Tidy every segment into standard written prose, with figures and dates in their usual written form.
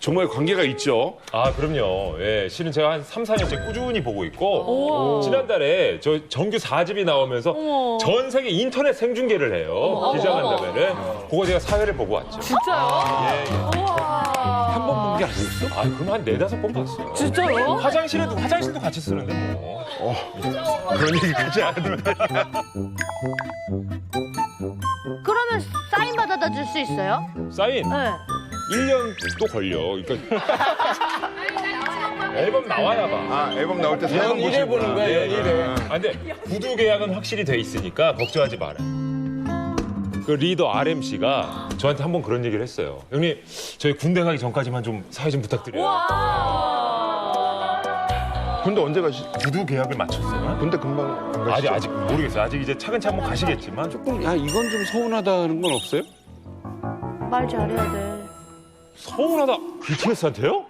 정말 관계가 있죠. 아, 그럼요. 예, 실은 제가 한 3, 4년째 꾸준히 보고 있고, 지난달에 저 정규 4집이 나오면서 전 세계 인터넷 생중계를 해요. 기자간담회를. 그거 제가 사회를 보고 왔죠. 진짜요? 예, 예. 한 번 본 게 아니었어? 아, 그럼 한 4-5번 봤어요. 진짜요? 화장실도 같이 쓰는데 뭐. 그런 얘기까지 안 해도 돼. 그러면 사인 받아다 줄 수 있어요? 사인 네. 1년 또 걸려. 그러니까 앨범 나와야 봐. 아, 앨범 나올 때 연 사진 1회 보는 거야, 연 1회. 아, 근데 구두 계약은 확실히 돼 있으니까 걱정하지 마라. 그 리더 RMC가 저한테 한 번 그런 얘기를 했어요. 형님, 저희 군대 가기 전까지만 좀 사회 좀 부탁드려요. 근데 언제 가시? 구두 계약을 마쳤어요. 근데 금방 안 가시죠? 아직 모르겠어요. 아직 이제 차근차근 가시겠지만. 조금 야 이건 좀 서운하다는 건 없어요? 말 잘해야 돼. 서운하다. BTS한테요?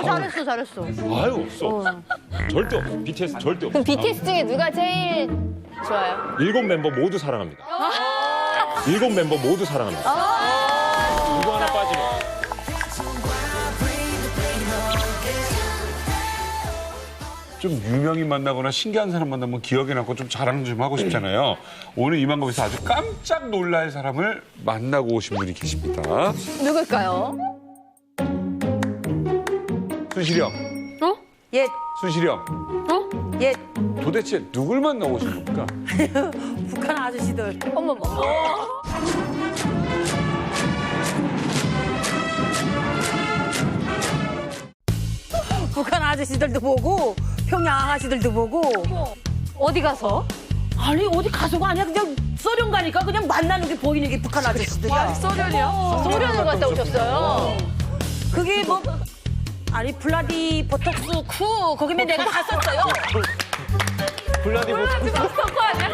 잘했어, 잘했어. 아유, 없어. 절대 없어. BTS 절대 없어. 그럼 BTS 중에 누가 제일 좋아요? 7 멤버 모두 사랑합니다. 7 멤버 모두 사랑합니다. 누구 하나 빠지면. 좀 유명인 만나거나 신기한 사람 만나면 기억에 남고 좀 자랑 좀 하고 싶잖아요. 오늘 이만갑에서 아주 깜짝 놀랄 사람을 만나고 오신 분이 계십니다. 누굴까요? 순실형. 예, 순실형. 예. 도대체 누굴 만나고 오신 겁니까? 북한 아저씨들. 어머머. 북한 아저씨들도 보고 평양 아가씨들도 보고. 어디 가서? 아니 어디 가서가 아니야. 그냥 소련 가니까 그냥 만나는 게 보이는 게 북한 아저씨들이야. 소련이요? 소련을 갔다 오셨어요? 그게 뭐 아니 블라디보톡스 쿠 거기면 내가 갔었어요.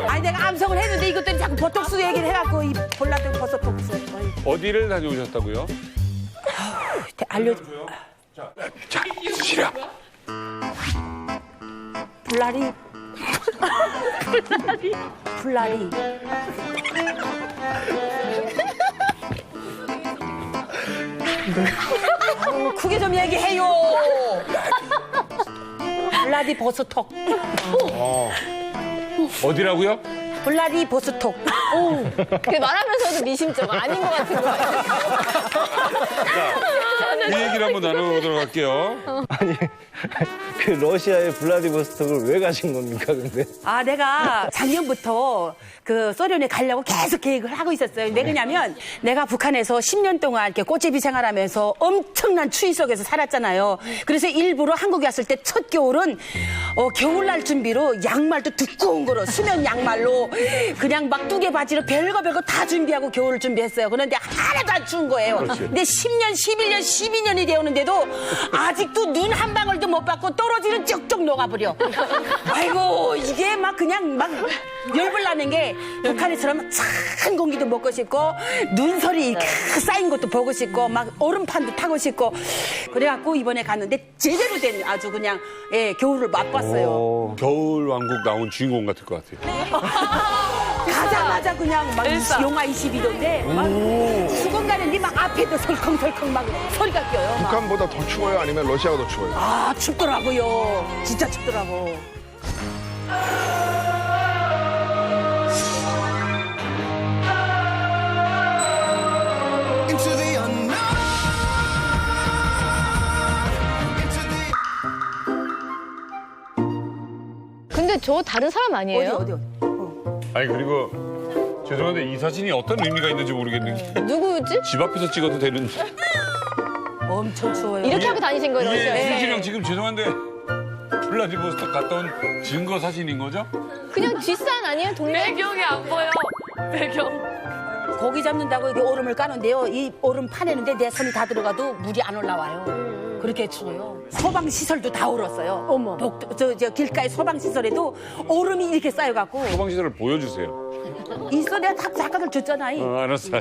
아니 내가 암송을 했는데 이것들이 자꾸 보톡스 얘기를 해갖고 이 블라디보톡스 어디를 다녀오셨다고요? 알려줘. 자, 순실형. 블라디 블라디 크게 좀 얘기해요. 블라디보스톡. 어디라고요? 블라디보스톡. 그 말하면서도 미심쩍어. 아닌 것 같은 거. 이 얘기를 한번 나눠보도록 할게요. 그 러시아의 블라디보스톡을 왜 가신 겁니까, 근데? 아, 내가 작년부터 그 소련에 가려고 계속 계획을 하고 있었어요. 왜 그러냐면 내가 북한에서 10년 동안 이렇게 꽃제비 생활하면서 엄청난 추위 속에서 살았잖아요. 그래서 일부러 한국에 왔을 때 첫 겨울은 겨울날 준비로 양말도 두꺼운 거로 수면 양말로 그냥 막 뚜개 바지로 별거 다 준비하고 겨울을 준비했어요. 그런데 하나도 안 추운 거예요. 근데 10년, 11년, 12년이 되었는데도 아직도 눈 한 방울도 못 받고 떨어지는 쪽쪽 녹아버려. 아이고 이게 막 그냥 막 열불 나는 게 북한에처럼 찬 공기도 먹고 싶고 눈설이 쌓인 것도 보고 싶고 막 얼음판도 타고 싶고 그래갖고 이번에 갔는데 제대로 된 아주 그냥 겨울을 맛봤어요. 겨울 왕국 나온 주인공 같을 것 같아요. 가자마자 그냥 막 영하 22도인데 막 수건 가는데 막 앞에도 설컹설컹 막 소리가 껴요. 막. 북한보다 더 추워요? 아니면 러시아가 더 추워요? 아 춥더라고요. 진짜 춥더라고. 근데 저 다른 사람 아니에요? 어디. 아니 그리고 죄송한데 이 사진이 어떤 의미가 있는지 모르겠는데 누구지? 집 앞에서 찍어도 되는 엄청 추워요. 이렇게 하고 다니신 거예요, 이게 러시아에? 순실형 지금 죄송한데 블라디보스톡 갔다 온 증거 사진인 거죠? 그냥 뒷산 아니에요? 동네? 배경이 안 보여. 배경. 고기 잡는다고 이게 얼음을 까는데요. 이 얼음 파내는데 내 손이 다 들어가도 물이 안 올라와요. 그렇게 추워요. 소방 시설도 다 얼었어요. 어머. 저 길가에 소방 시설에도 얼음이 이렇게 쌓여갖고 소방시설을 보여주세요. 있어 내가 다 작가들 줬잖아요. 알았어.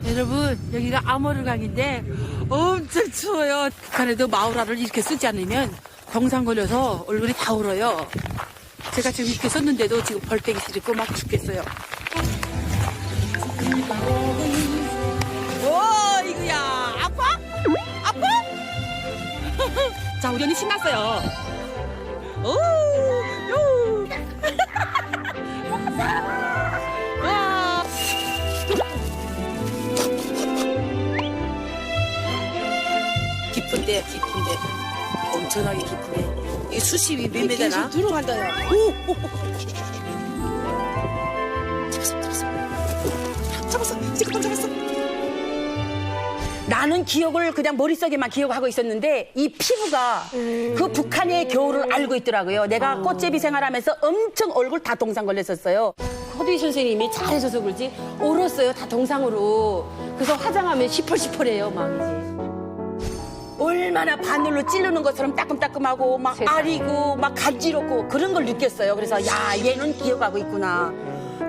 여러분 여기가 아모르강인데 엄청 추워요. 북한에도 마우라를 이렇게 쓰지 않으면 경상 걸려서 얼굴이 다 얼어요. 제가 지금 이렇게 썼는데도 지금 벌떼기 싫고 막 죽겠어요. 오 이거야 아파? 아파? 자, 우리 언니 신났어요. 오, 요. 와. 깊은데, 엄청나게 깊은데. 이 수심이 몇 미터나? 들어간다요. 오. 잡았어. 지금 잡았어. 나는 기억을 그냥 머릿속에만 기억하고 있었는데 이 피부가 그 북한의 겨울을 알고 있더라고요. 내가 꽃제비 생활하면서 엄청 얼굴 다 동상 걸렸었어요. 허두희 선생님이 잘해줘서 그런지 얼었어요. 다 동상으로. 그래서 화장하면 시펄시펄해요. 막 이제. 얼마나 바늘로 찌르는 것처럼 따끔따끔하고 막 아리고 막 간지럽고 그런 걸 느꼈어요. 그래서 야, 얘는 기억하고 있구나.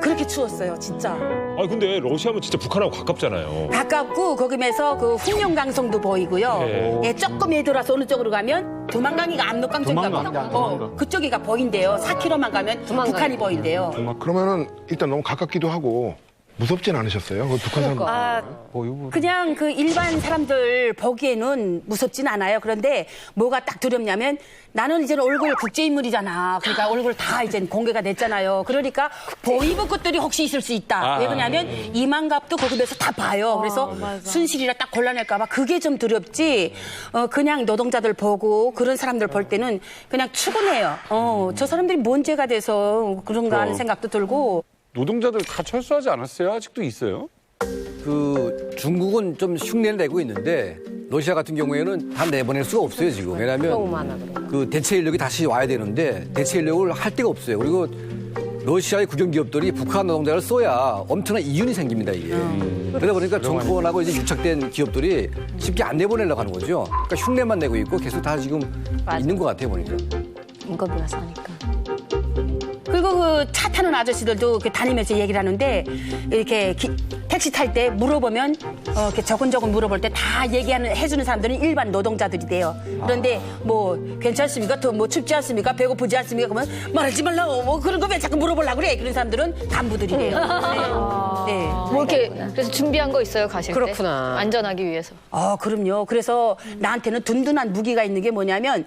그렇게 추웠어요, 진짜. 아 근데 러시아면 진짜 북한하고 가깝잖아요. 가깝고 거기면서 그 흑룡강성도 보이고요. 네. 예, 조금 애들어서 어느 쪽으로 가면 두만강이가 압록강 쪽인가 봐. 두만강. 그쪽이가 보인대요. 4km만 가면 북한이 보인대요. 그러면은 일단 너무 가깝기도 하고 무섭진 않으셨어요? 그 북한 사람. 그냥 그 일반 사람들 보기에는 무섭진 않아요. 그런데 뭐가 딱 두렵냐면 나는 이제는 얼굴 국제인물이잖아. 그러니까 얼굴 다 이제 공개가 됐잖아요. 그러니까 보이브 것들이 혹시 있을 수 있다. 왜 그러냐면 이만갑도 거기에서 다 봐요. 그래서 순실이라 딱 골라낼까봐 그게 좀 두렵지. 그냥 노동자들 보고 그런 사람들 볼 때는 그냥 추근해요. 저 사람들이 뭔 죄가 돼서 그런가 하는 생각도 들고. 노동자들 다 철수하지 않았어요? 아직도 있어요? 그 중국은 좀 흉내를 내고 있는데 러시아 같은 경우에는 다 내보낼 수가 없어요 지금. 왜냐하면 그 대체 인력이 다시 와야 되는데 대체 인력을 할 데가 없어요. 그리고 러시아의 국영 기업들이 북한 노동자를 써야 엄청난 이윤이 생깁니다 이게. 그러다 보니까 정권하고 이제 유착된 기업들이 쉽게 안 내보내려고 하는 거죠. 그러니까 흉내만 내고 있고 계속 다 지금 있는 것 같아요 보니까. 인건비가 싸니까. 그리고 그 차 타는 아저씨들도 이렇게 다니면서 얘기를 하는데 이렇게 택시 탈 때 물어보면 이렇게 조근조근 물어볼 때 다 해주는 사람들은 일반 노동자들이 돼요. 그런데 뭐 괜찮습니까? 더 뭐 춥지 않습니까? 배고프지 않습니까? 그러면 말하지 말라고 뭐 그런 거 왜 자꾸 물어보려고 그래? 그런 사람들은 간부들이래요. 네. 뭐 이렇게 그래서 준비한 거 있어요, 가실 때? 그렇구나. 안전하기 위해서. 그럼요. 그래서 나한테는 든든한 무기가 있는 게 뭐냐면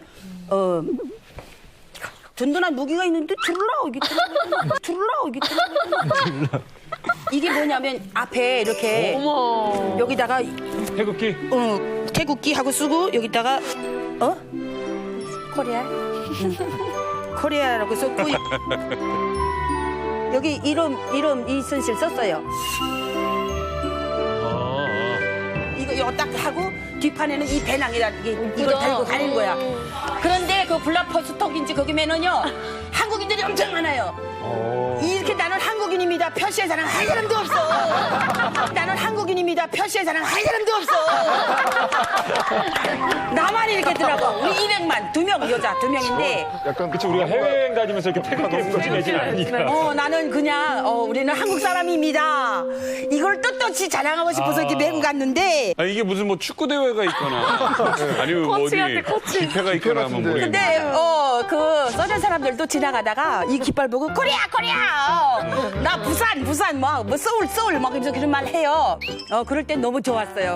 든든한 무기가 있는데 줄라 이게 뭐냐면 앞에 이렇게 여기다가 태극기? 태극기 하고 쓰고 여기다가 코리아 코리아라고 썼고 여기 이름 이순실 썼어요. 이거 딱 하고 뒷판에는 이 배낭이라 이걸 달고 다니는 거야. 그런데 그 블라퍼스톡인지 거기면은요 한국인들이 엄청 많아요. 이렇게 나는 한국인입니다. 표시에 자랑 할 사람도 없어. 나는 한국인입니다. 표시에 자랑 할 사람도 없어. 나만 이렇게 들어가. 우리 200만 2명 여자 2명인데. 약간 그치 우리가 해외여행 다니면서 이렇게 태극기를 뭉치내진 않으니까. 나는 그냥 우리는 한국 사람입니다. 이걸 떳떳이 자랑하고 싶어서 이렇게 메고 갔는데. 아, 이게 무슨 뭐 축구 대회가 있거나 아니면 뭐 어디 집회가 있거나 뭐 모르겠네. 근데 그 써전 사람들도 지나가다가 이 깃발 보고 코리아 나 부산 뭐 서울 막 이러면서 그런 말 해요. 그럴 땐 너무 좋았어요.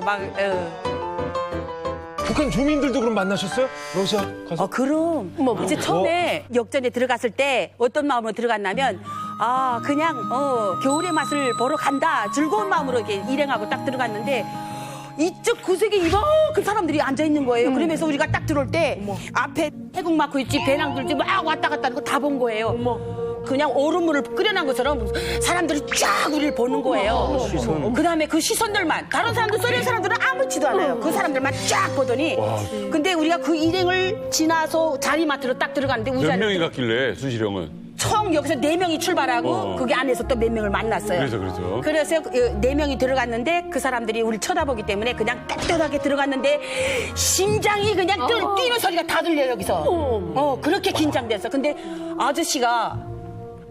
북한 주민들도 그럼 만나셨어요? 러시아 가서? 그럼 이제 처음에 역전에 들어갔을 때 어떤 마음으로 들어갔냐면 그냥 겨울의 맛을 보러 간다 즐거운 마음으로 이렇게 일행하고 딱 들어갔는데 이쪽 구석에 이만큼 사람들이 앉아 있는 거예요. 그러면서 우리가 딱 들어올 때 앞에 태국 마크 있지 배낭들지 막 왔다 갔다 하는 거 다 본 거예요. 그냥 얼음물을 끓여놓은 것처럼 사람들이 쫙 우리를 보는 거예요. 그다음에 그 시선들만 다른 사람들 소련 사람들은 아무렇지도 않아요. 그 사람들만 쫙 보더니 근데 우리가 그 일행을 지나서 자리마트로 딱 들어갔는데 몇 명이 갔길래 순실 형은? 총 여기서 4명이 출발하고 거기 안에서 또 몇 명을 만났어요. 그래서 4명이 들어갔는데 그 사람들이 우리 쳐다보기 때문에 그냥 떳떳하게 들어갔는데 심장이 그냥 뛰는 소리가 다 들려요 여기서. 그렇게 긴장돼서. 근데 아저씨가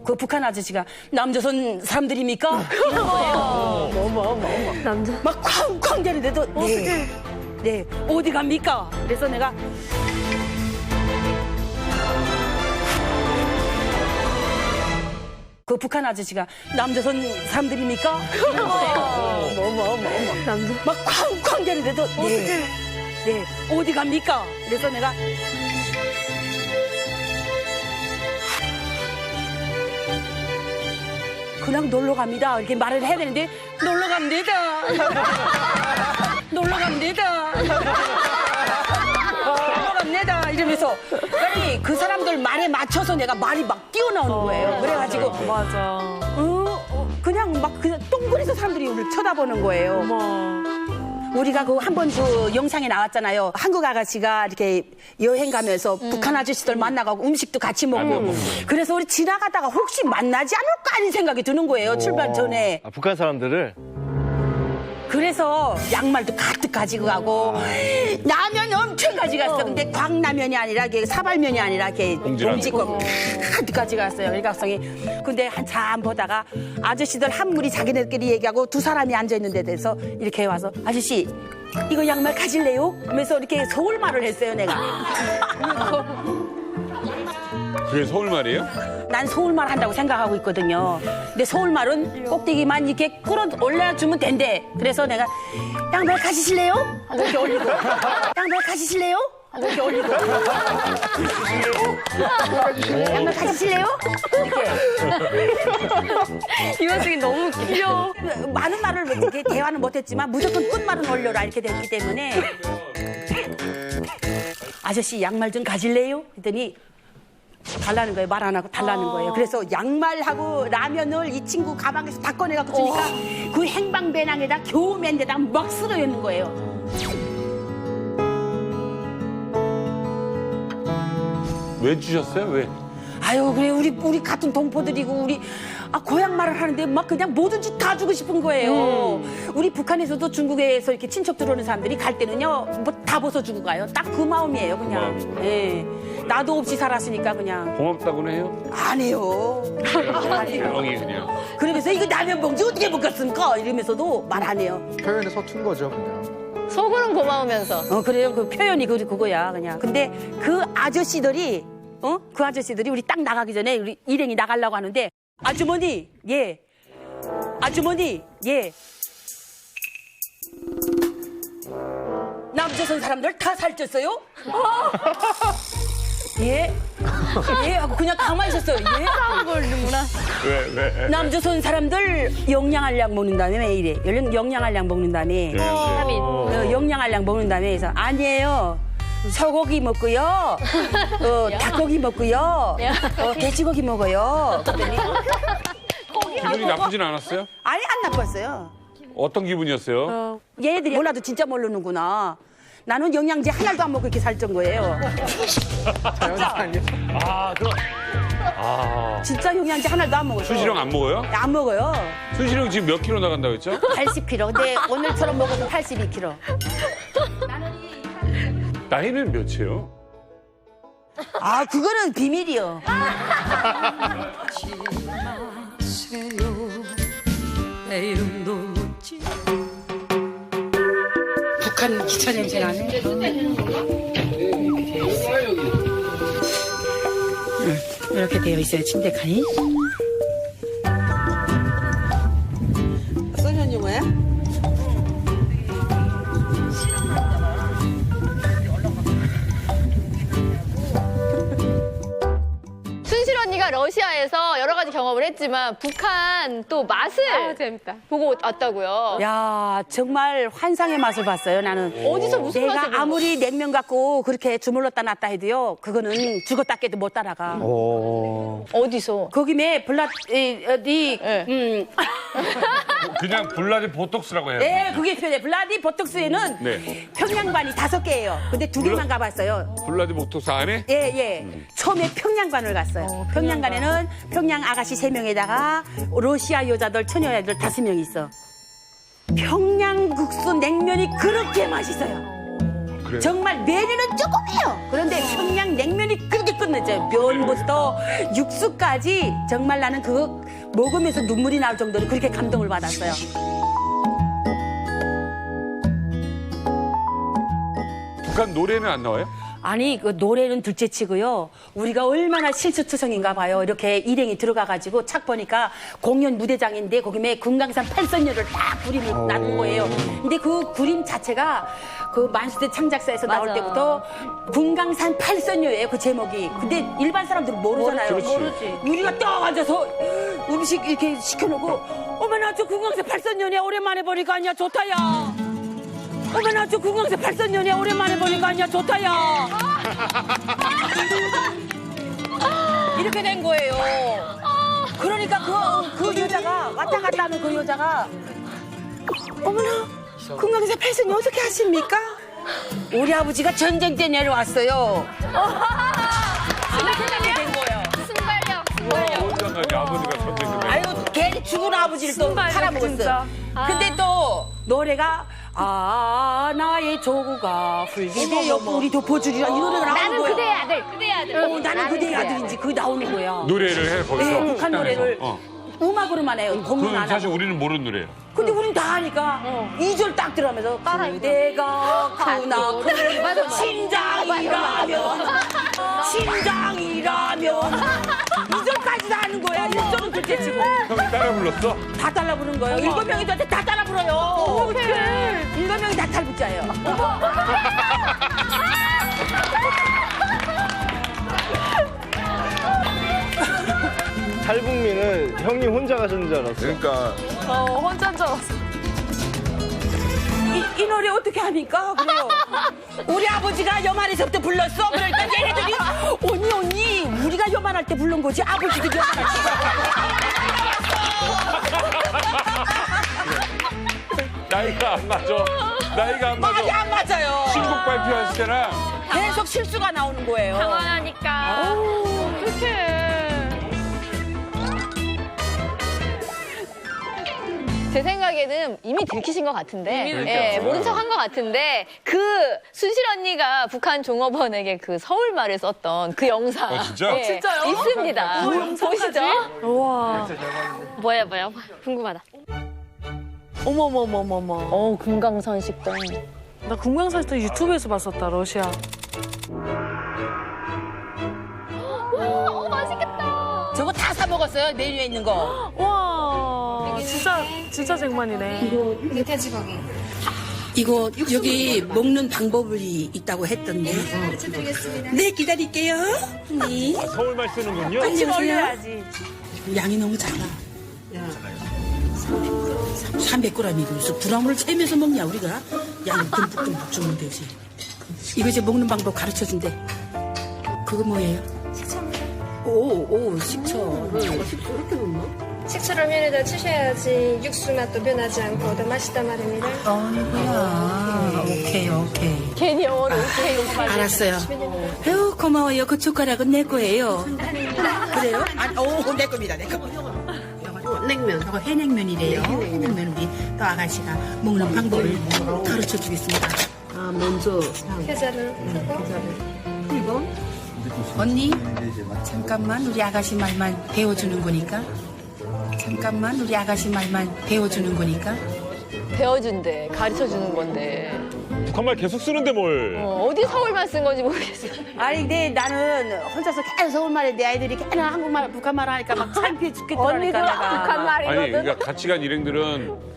그 북한 아저씨가 남조선 사람들입니까? 이런 거예요. 남자. 막 쾅쾅 대는데도 네 어디 갑니까? 그래서 내가 그 북한 아저씨가 남조선 사람들입니까? 이런 거예요. 남자. 막 쾅쾅 대는데도 네, 어디 갑니까? 그래서 내가 그냥 놀러 갑니다. 이렇게 말을 해야 되는데 놀러 갑니다. 놀러 갑니다. 놀러 갑니다. 이러면서 아니 그 사람들 말에 맞춰서 내가 말이 막 뛰어나오는 거예요. 그래가지고 맞아. 그냥 막 그냥 똥그리서 사람들이 우리를 쳐다보는 거예요. 우리가 그 한 번 그 영상에 나왔잖아요. 한국 아가씨가 이렇게 여행 가면서 북한 아저씨들 만나가고 음식도 같이 먹고. 그래서 우리 지나가다가 혹시 만나지 않을까 하는 생각이 드는 거예요. 출발 전에. 북한 사람들을 그래서 양말도 가득 가지고 가고 라면 엄청 가져갔어. 근데 광라면이 아니라 이게 사발면이 아니라 이렇게 봉지거 가득 가져갔어요. 우리 각성이. 근데 한참 보다가 아저씨들 한 무리 자기네들끼리 얘기하고 두 사람이 앉아 있는 데 대해서 이렇게 와서 아저씨 이거 양말 가질래요? 하면서 이렇게 서울말을 했어요. 내가. 그게 서울말이에요? 난 서울말 한다고 생각하고 있거든요. 근데 서울말은 꼭대기만 이렇게 끌어 올려주면 된대. 그래서 내가 양말 가지실래요? 하고 이렇게 올리고 양말 가지실래요? 하고 이렇게 올리고 양말 가지실래요? 이렇게 이 와중에 너무 귀여워. 많은 말을 이렇게 대화는 못했지만 무조건 끝말은 올려라 이렇게 됐기 때문에 아저씨 양말 좀 가질래요? 했더니 달라는 거예요. 말 안 하고 달라는 거예요. 그래서 양말하고 라면을 이 친구 가방에서 다 꺼내갖고 주니까 그 행방배낭에다 겨우 맨 데다 막 쓸어 있는 거예요. 왜 주셨어요? 왜? 아유, 그래 우리 같은 동포들이고 우리 고향 말을 하는데 막 그냥 뭐든지 다 주고 싶은 거예요. 우리 북한에서도 중국에서 이렇게 친척 들어오는 사람들이 갈 때는요 뭐 다 벗어주고 가요. 딱 그 마음이에요, 그냥. 예. 나도 없이 살았으니까 그냥 고맙다고는 해요? 안 해요. 안 해요. 조용히 그냥. 그러면서 이거 라면 봉지 어떻게 먹었습니까? 이러면서도 말 안 해요. 표현에 서툰 거죠, 그냥. 속으로는 고마우면서. 그래요. 그 표현이 그거야, 그냥. 근데 그 아저씨들이 그 아저씨들이 우리 딱 나가기 전에 우리 일행이 나가려고 하는데 아주머니, 예. 아주머니, 예. 남조선 사람들 다 살쪘어요? 예? 예? 하고 그냥 가만히 있었어요. 예? 모르는구나. 왜? 남조선 사람들 영양알약 먹는다며 이래. 영양알약 먹는다며. 영양알약 먹는다며 해서 아니에요. 소고기 먹고요. 닭고기 먹고요. 돼지고기 먹어요. 그랬더니 기분이 나쁘진 않았어요? 아니 안 나빴어요. 어떤 기분이었어요? 얘네들이 몰라도 진짜 모르는구나. 나는 영양제 하나도 안 먹고 이렇게 살찐 거예요. 진짜 영양제 하나도 안 먹어요. 순실형 안 먹어요? 안 먹어요. 순실형 지금 몇 킬로 나간다고 했죠? 80kg. 근데 오늘처럼 먹어도 82kg. 나이는 몇이에요? 그거는 비밀이요. 북한 기차 냄새 나네. 이렇게 되어 있어요, 침대 칸이. 소년 영화야? 순실 언니가 러시아에서 여러 가지 경험을 했지만 북한 또 맛을 재밌다. 보고 왔다고요. 야, 정말 환상의 맛을 봤어요, 나는. 어디서 무슨 맛을 내가 보는 아무리 냉면 갖고 그렇게 주물렀다 놨다 해도요, 그거는 죽었다 깨도 못 따라가. 어디서? 거기에 그냥 블라디 보톡스라고 해요. 네, 그게 표현해. 블라디보톡스에는 네. 평양반이 5개예요. 근데 2개만 가봤어요. 블라디 보톡스 안에? 예. 처음에 평양반을 갔어요. 평양반에는 평양 아가씨 3명에다가 러시아 여자들, 처녀 여자들 5명 있어. 평양국수 냉면이 그렇게 맛있어요. 그래요? 정말 메뉴는 조금이에요. 그런데 평양 냉면이 그렇게 끝내줘요. 면부터 육수까지 정말 나는 그거 먹으면서 눈물이 나올 정도로 그렇게 감동을 받았어요. 북한 노래는 안 나와요? 아니 그 노래는 둘째치고요. 우리가 얼마나 실수투성인가 봐요. 이렇게 일행이 들어가가지고 착 보니까 공연 무대장인데 거기에 금강산 팔선녀를 딱 그림을 놔둔 거예요. 근데 그 그림 자체가 그 만수대 창작사에서 나올 맞아. 때부터 금강산 팔선녀예요. 그 제목이. 근데 일반 사람들은 모르잖아요. 모르지. 우리가 딱 앉아서 음식 이렇게 시켜놓고 어머나 저 금강산 팔선녀네 오랜만에 보니까 아니야 좋다야. 어머나 저 금강산 팔선녀네 오랜만에 보니까 아니야 좋다야. 이렇게 된 거예요. 그러니까 그 여자가 왔다 갔다 하는 그 여자가 어머나 금강산 팔선녀 어떻게 하십니까? 우리 아버지가 전쟁 때 내려왔어요. 이렇게 된 거예요. 어디가 아버지가 선생님. 아유 괜히 죽은 아버지를 또 팔아먹었어. 근데 또 노래가 나의 조구가 훌기되어 우리 덮어주리라 이 노래가 나오는 나는 거야. 그대의 아들. 그대의 아들. 나는 그대의 아들인지 그게 나오는 거야. 노래를 해 거기서. 네, 북한 노래를 어. 음악으로만 해요. 공연 그건 안 사실 하고. 우리는 모르는 노래예요. 근데 우린 다 하니까 2절 딱 들어가면서 그대가 그나 심장이라면 심장이라면 2절까지 다 하는 거야. 1절은 둘째 치고 형이 따라 불렀어? 다 따라 부른 거예요. 7명이 저한테 다 따라 불어요. 어떡해. 7명이 다 탈북자예요. 탈북민은 형님 혼자 가셨는 줄 알았어. 그러니까 혼자인 줄 알았어. 이 노래 어떻게 합니까? 그래요. 우리 아버지가 여만에서부터 불렀어. 그러니까 얘네들이 언니 우리가 여만할 때 부른 거지 아버지도 여만할 때. 나이가 안 맞아. 나이가 안 맞아. 말이 안 맞아요. 신곡 발표했을 때랑 계속 실수가 나오는 거예요. 당황하니까. 어떡해. 제 생각에는 이미 들키신 것 같은데, 이미 예, 모른 척 한 것 같은데, 그 순실 언니가 북한 종업원에게 그 서울말을 썼던 그 영상. 진짜? 예, 진짜요? 있습니다. 보시죠. 우와. 뭐야. 궁금하다. 어머머머머머. 금강산 식당. 나 금강산 때 유튜브에서 봤었다, 러시아. 맛있겠다. 저거 다 사 먹었어요. 메뉴에 있는 거. 와. 진짜 쟁반이네. 이거 여기 먹는 방법이 있다고 했던데. 네 기다릴게요. 네. 서울말 쓰는군요. 빨리 오세요. 올려야지. 양이 너무 작아. 300g이고 무슨 부람을 채면서 먹냐 우리가. 양이 듬뿍듬뿍 주면 되지. 이거 이제 먹는 방법 가르쳐준대. 그거 뭐예요? 오 식초를 식초 이렇게 넣나? 식초를 면에다 치셔야지 육수 맛도 변하지 않고 더 맛있단 말입니다. 아니구나. 오케이. 괜히 영어로 오케이 욕하지. 알았어요. 아유 고마워요. 그 젓가락은 내 거예요. 그래요? 내 겁니다. 내 거. 냉면. 이거 해냉면이래요. 해냉면을 우리 또 아가씨가 먹는 방법을 가르쳐 주겠습니다. 먼저 계좌를 그리고 언니 잠깐만 우리 아가씨 말만 배워주는 거니까. 잠깐만 우리 아가씨 말만 배워주는 거니까. 배워준대. 가르쳐주는 건데. 북한말 계속 쓰는데 뭘. 어디 서울말 쓴 건지 모르겠어요. 아니 근데 나는 혼자서 계속 서울말에 내 아이들이 계속 한국말 북한말 하니까 막 창피해 죽겠더라니까 언니가 내가. 북한 말이거든. 아니 그러니까 같이 간 일행들은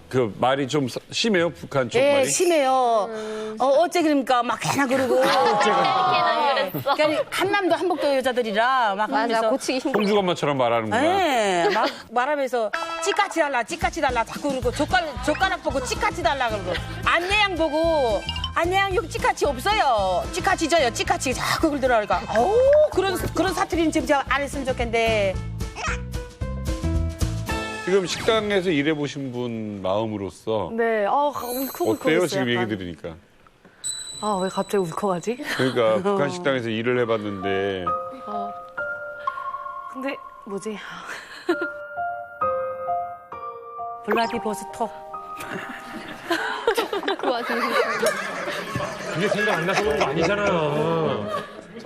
그 말이 좀 심해요 북한 쪽 예, 말이. 심해요. 어째 그러니까 막 걔나 그러고. 걔나 그랬어. 그러니까 한남도 한복도 여자들이라 막 맞아, 하면서. 고치기 힘들어. 홍주 엄마처럼 말하는구나. 예, 막 말하면서 찌까치 달라 자꾸 그러고 젓가락 보고 찌까치 달라 그러고 안내양 보고 안내양 여기 찌까치 없어요. 찌까치 줘요. 찌까치 자꾸 그러더라니까. 그런 사투리는 지금 제가 안 했으면 좋겠는데. 지금 식당에서 일해보신 분 마음으로서 네, 울컥울컥했어요. 어때요 지금 얘기 약간. 들으니까? 왜 갑자기 울컥하지? 그러니까 북한 식당에서 일을 해봤는데 근데 뭐지? 블라디보스톡. 그 와중에. 그게 생각 안 나서 그런 거 아니잖아요.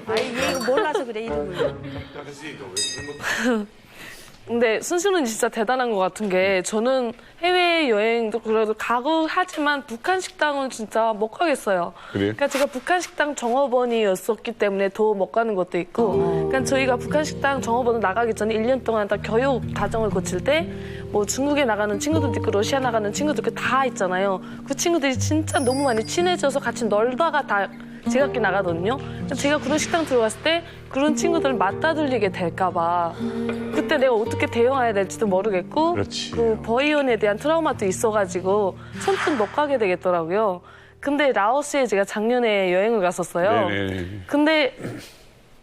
아니 얘 이거 몰라서 그래 이름을. 근데 순실은 진짜 대단한 것 같은 게 저는 해외여행도 그래도 가고 하지만 북한 식당은 진짜 못 가겠어요. 그래요? 그러니까 제가 북한 식당 종업원이었었기 때문에 더 못 가는 것도 있고 그러니까 저희가 북한 식당 종업원을 나가기 전에 1년 동안 다 교육 과정을 거칠 때 뭐 중국에 나가는 친구들도 있고 러시아 나가는 친구들도 있고 다 있잖아요. 그 친구들이 진짜 너무 많이 친해져서 같이 놀다가 다 제각기 나가거든요. 제가 그런 식당 들어갔을 때 그런 친구들을 맞다들리게 될까봐 그때 내가 어떻게 대응해야 될지도 모르겠고 그렇지. 그 버이온에 대한 트라우마도 있어가지고 선뜻 못 가게 되겠더라고요. 근데 라오스에 제가 작년에 여행을 갔었어요. 네네. 근데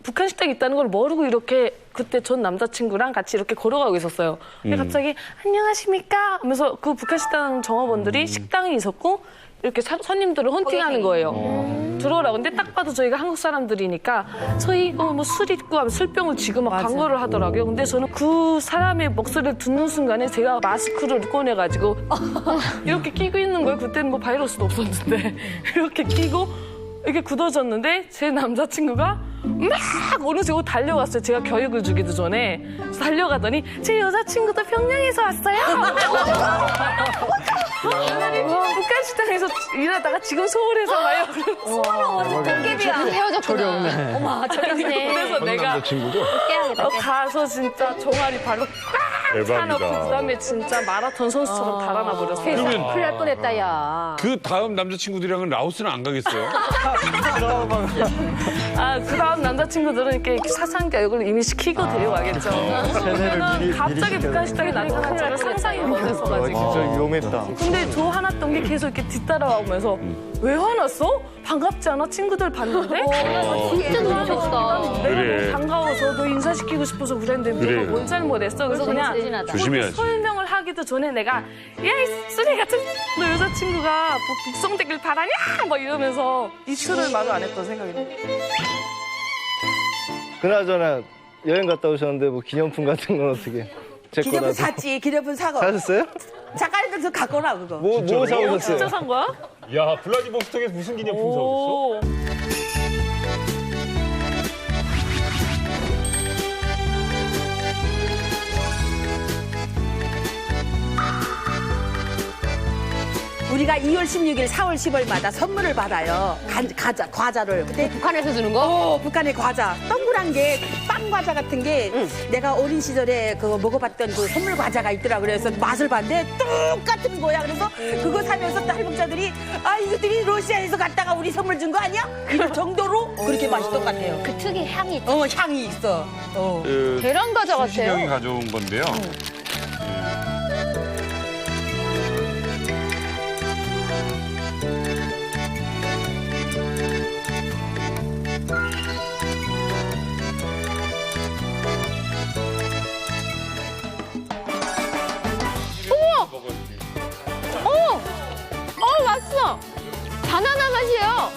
북한 식당이 있다는 걸 모르고 이렇게 그때 전 남자친구랑 같이 이렇게 걸어가고 있었어요. 근데 갑자기 안녕하십니까 하면서 그 북한 식당 종업원들이 식당이 있었고 이렇게 손님들을 헌팅하는 거예요. 들어오라고. 근데 딱 봐도 저희가 한국 사람들이니까 저희 뭐 술 있고 하면 술병을 쥐고 막 광고를 하더라고요. 근데 저는 그 사람의 목소리를 듣는 순간에 제가 마스크를 꺼내가지고 이렇게 끼고 있는 거예요. 그때는 뭐 바이러스도 없었는데 이렇게 끼고 이렇게 굳어졌는데 제 남자친구가 막 어느 쪽으로 달려갔어요. 제가 교육을 주기도 전에. 그래서 달려가더니 제 여자친구도 평양에서 왔어요. 옛날에 북한 식당에서 일하다가 지금 서울에서 와요. 완전 도깨비야. 헤어졌구나. 어머, 저기네. 그래서 내가 남자친구도 깨야겠다. 가서 진짜 종아리 발로 꽉 차놓고 그다음에 진짜 마라톤 선수처럼 달아나 버렸어요. 큰일 날 뻔했다, 야. 그 다음 남자친구들이랑은 라오스는 안 가겠어요? 그 다음 남자친구들은 이렇게 사상 교육을 이미 시키고 데려가겠죠. 저는 갑자기 북한 식당에 나타난 저를 상상이 못했어가지고. 진짜 위험했다. 근데 저 화났던 게 계속 이렇게 뒤따라오면서 왜 화났어? 반갑지 않아? 친구들 봤는데? 진짜 놀라셨다. 내가 그래. 너무 반가워서 너 인사시키고 싶어서 그랬는데 그래. 내가 뭘 잘못했어? 그래서 그냥 진진하다. 조심해야지. 설명을 하기도 전에 내가 야, 이 쓰레기 같은 너 여자친구가 뭐 북송되길 바라냐? 막 이러면서 이틀을 말을 안 했던 생각이 나요. 그나저나 여행 갔다 오셨는데 뭐 기념품 같은 건 어떻게? 제 기념품 거라도. 샀지. 기념품 사고. 사셨어요? 작가님들 갖고 라 그거. 뭐 사오셨어요? 진짜 산 거야? 야, 블라디보스톡에서 무슨 기념품 사오셨어? 오. 우리가 2월 16일, 4월 10월마다 선물을 받아요. 과자를. 근데 북한에서 주는 거? 북한의 과자. 동그란 게 빵 과자 같은 게 내가 어린 시절에 그거 먹어봤던 그 선물 과자가 있더라. 그래서 맛을 봤는데 똑같은 거야. 그래서 그거 사면서 또 할복자들이 이것들이 러시아에서 갔다가 우리 선물 준 거 아니야? 이럴 정도로 그렇게 맛이 똑같아요. 그 특유의 향이 향이 있어. 그 계란 과자 수진이 형이 같아요. 가져온 건데요. 맛있어. 바나나 맛이에요.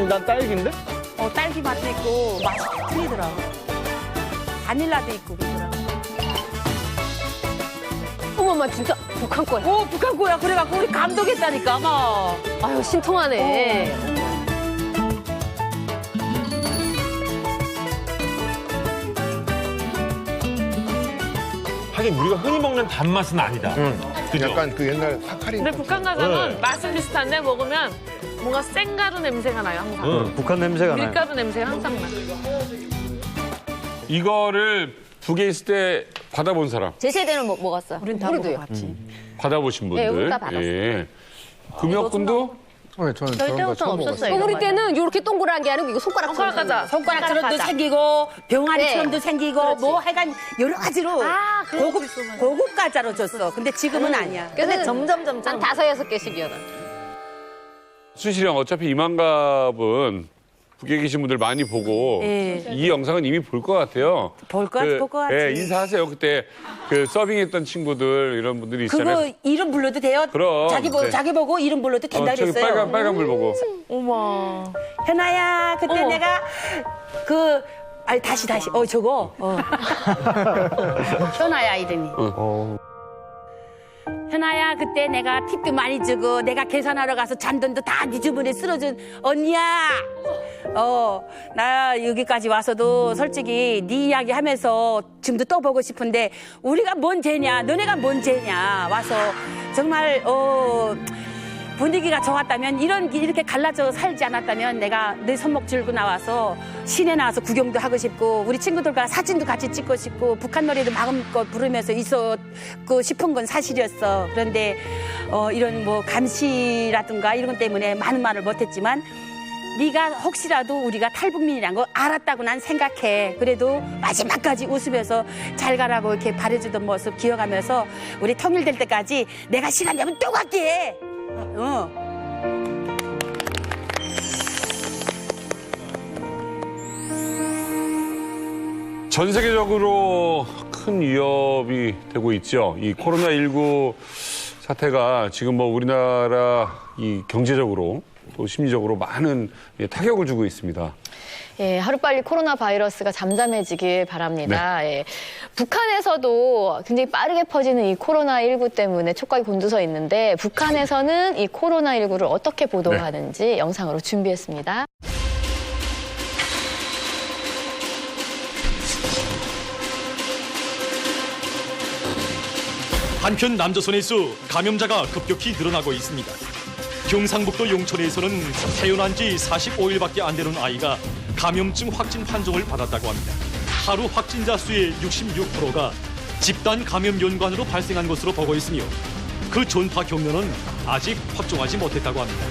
난 딸기인데? 딸기 맛도 있고 맛이 틀리더라고. 바닐라도 있고 그러더라고. 어머머, 진짜 북한 거야. 북한 거야. 그래갖고 우리 감동했다니까. 막. 아유, 신통하네. 하긴 우리가 흔히 먹는 단맛은 아니다. 그죠? 약간 그 옛날 사카린. 근데 북한 과자는 네. 맛은 비슷한데 먹으면 뭔가 생가루 냄새가 나요, 항상. 북한 냄새가 나요. 밀가루 냄새가 항상 나. 이거를 북에 있을 때 받아본 사람, 제 세대는 먹었어요. 우린 다 우리도요. 먹어봤지. 받아보신 분들. 네, 우리 다 받았어요. 예. 금역군도 네, 저는 저희 저런 거 때부터 처음 없었어요. 먹었어요. 우리 때는 이렇게 동그란 게 아니고 이거 손가락처럼. 손가락 과자. 손가락처럼도 과자. 생기고 병아리처럼도 네. 생기고 뭐 하여간 여러 가지로 그런 거 고급 과자로 줬어. 근데 지금은 아니야. 근데 점점 한 5-6개씩이었나. 순실이 형 어차피 이만갑은 북에 계신 분들 많이 보고 예. 이 영상은 이미 볼 것 같아요. 볼 것 같지. 예, 인사하세요. 그때 그 서빙했던 친구들 이런 분들이 있잖아요. 그거 이름 불러도 돼요? 그럼. 네. 자기 보고 이름 불러도 된다 저기 그랬어요. 빨간 불 보고. 어머. 현아야, 그때 어머. 내가 다시. 저거. 현아야, 이름이. 현아야, 그때 내가 팁도 많이 주고 내가 계산하러 가서 잔돈도 다 네 주머니에 쓸어준 언니야. 나 여기까지 와서도 솔직히 네 이야기 하면서 지금도 또 보고 싶은데 우리가 뭔 죄냐, 너네가 뭔 죄냐 와서 정말 분위기가 좋았다면 이렇게 갈라져 살지 않았다면 내가 내 손목 들고 나와서 시내 나와서 구경도 하고 싶고 우리 친구들과 사진도 같이 찍고 싶고 북한 노래도 마음껏 부르면서 있었고 싶은 건 사실이었어. 그런데 이런 뭐 감시라든가 이런 것 때문에 많은 말을 못했지만 네가 혹시라도 우리가 탈북민이란 거 알았다고 난 생각해. 그래도 마지막까지 웃으면서 잘 가라고 이렇게 바래주던 모습 기억하면서 우리 통일될 때까지 내가 시간 되면 또 갈게. 전 세계적으로 큰 위협이 되고 있죠. 이 코로나19 사태가 지금 뭐 우리나라 이 경제적으로 또 심리적으로 많은 타격을 주고 있습니다. 예, 하루빨리 코로나 바이러스가 잠잠해지길 바랍니다. 예. 북한에서도 굉장히 빠르게 퍼지는 이 코로나19 때문에 촉각이 곤두서 있는데 북한에서는 이 코로나19를 어떻게 보도하는지 영상으로 준비했습니다. 한편 남조선에서 감염자가 급격히 늘어나고 있습니다. 경상북도 용천에서는 태어난 지 45일밖에 안 되는 아이가 감염증 확진 판정을 받았다고 합니다. 하루 확진자 수의 66%가 집단 감염 연관으로 발생한 것으로 보고 있으며 그 전파 경로는 아직 확정하지 못했다고 합니다.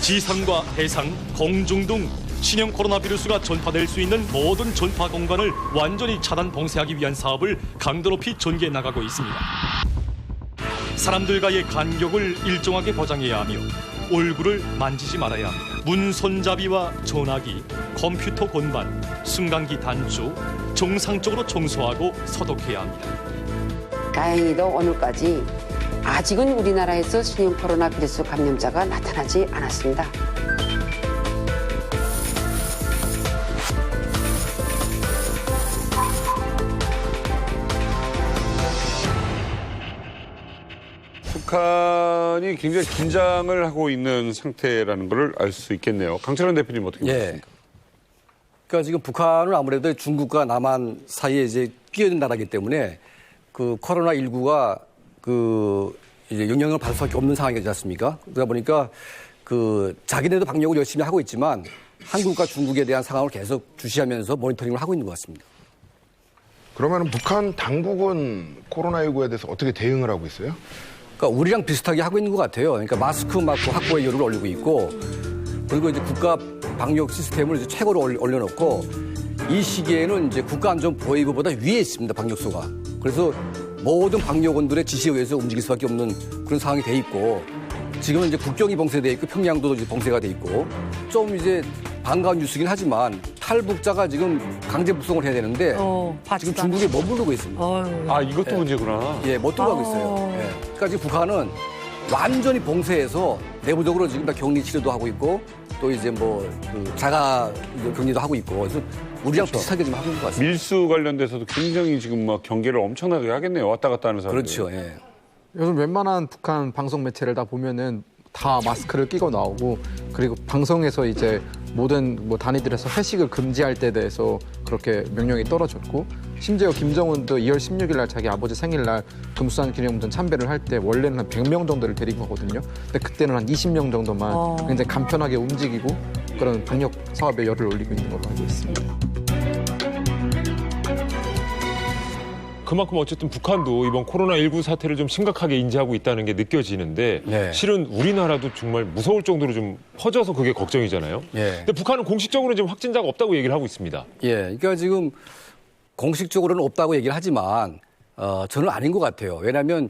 지상과 해상, 공중 등 신형 코로나 바이러스가 전파될 수 있는 모든 전파 공간을 완전히 차단 봉쇄하기 위한 사업을 강도 높이 전개해 나가고 있습니다. 사람들과의 간격을 일정하게 보장해야 하며 얼굴을 만지지 말아야 합니다. 문 손잡이와 전화기, 컴퓨터 건반, 승강기 단추 정상적으로 청소하고 소독해야 합니다. 다행히도 오늘까지 아직은 우리나라에서 신형 코로나 바이러스 감염자가 나타나지 않았습니다. 북한이 굉장히 긴장을 하고 있는 상태라는 걸 알 수 있겠네요. 강철원 대표님 어떻게 보십니까? 그러니까 지금 북한은 아무래도 중국과 남한 사이에 이제 끼어든 나라이기 때문에 그 코로나19가 그 이제 영향을 받을 수밖에 없는 상황이지 않습니까? 그러다 보니까 그 자기네도 방역을 열심히 하고 있지만 한국과 중국에 대한 상황을 계속 주시하면서 모니터링을 하고 있는 것 같습니다. 그러면 북한 당국은 코로나19에 대해서 어떻게 대응을 하고 있어요? 그러니까 우리랑 비슷하게 하고 있는 것 같아요. 그러니까 마스크 맞고 확보의 여론을 올리고 있고 그리고 이제 국가 방역 시스템을 이제 최고로 올려놓고 이 시기에는 이제 국가안전보위부보다 위에 있습니다. 방역소가. 그래서 모든 방역원들의 지시에 의해서 움직일 수밖에 없는 그런 상황이 돼 있고 지금은 이제 국경이 봉쇄돼 있고 평양도 이제 봉쇄가 돼 있고 좀 이제 반가운 뉴스긴 하지만 탈북자가 지금 강제 북송을 해야 되는데 지금 중국에 머무르고 있습니다. 아, 이것도 문제구나. 예, 못 들어가고 있어요. 예. 그러니까 지금 북한은 완전히 봉쇄해서 내부적으로 지금 다 격리 치료도 하고 있고 또 이제 뭐 그 자가 격리도 하고 있고 그래서 우리랑 비슷하게 좀 하고 있는 것 같습니다. 밀수 관련돼서도 굉장히 지금 막 경계를 엄청나게 하겠네요. 왔다 갔다 하는 사람들. 그렇죠. 예. 요즘 웬만한 북한 방송 매체를 다 보면은 다 마스크를 끼고 나오고 그리고 방송에서 이제 모든 뭐 단위들에서 회식을 금지할 때에 대해서 그렇게 명령이 떨어졌고 심지어 김정은도 2월 16일 날 자기 아버지 생일날 금수산 기념전 참배를 할 때 원래는 한 100명 정도를 데리고 가거든요. 근데 그때는 한 20명 정도만 굉장히 간편하게 움직이고 그런 방역 사업에 열을 올리고 있는 걸로 알고 있습니다. 그만큼 어쨌든 북한도 이번 코로나19 사태를 좀 심각하게 인지하고 있다는 게 느껴지는데 네. 실은 우리나라도 정말 무서울 정도로 좀 퍼져서 그게 걱정이잖아요. 예. 근데 북한은 공식적으로 지금 확진자가 없다고 얘기를 하고 있습니다. 예. 그러니까 지금 공식적으로는 없다고 얘기를 하지만 저는 아닌 것 같아요. 왜냐하면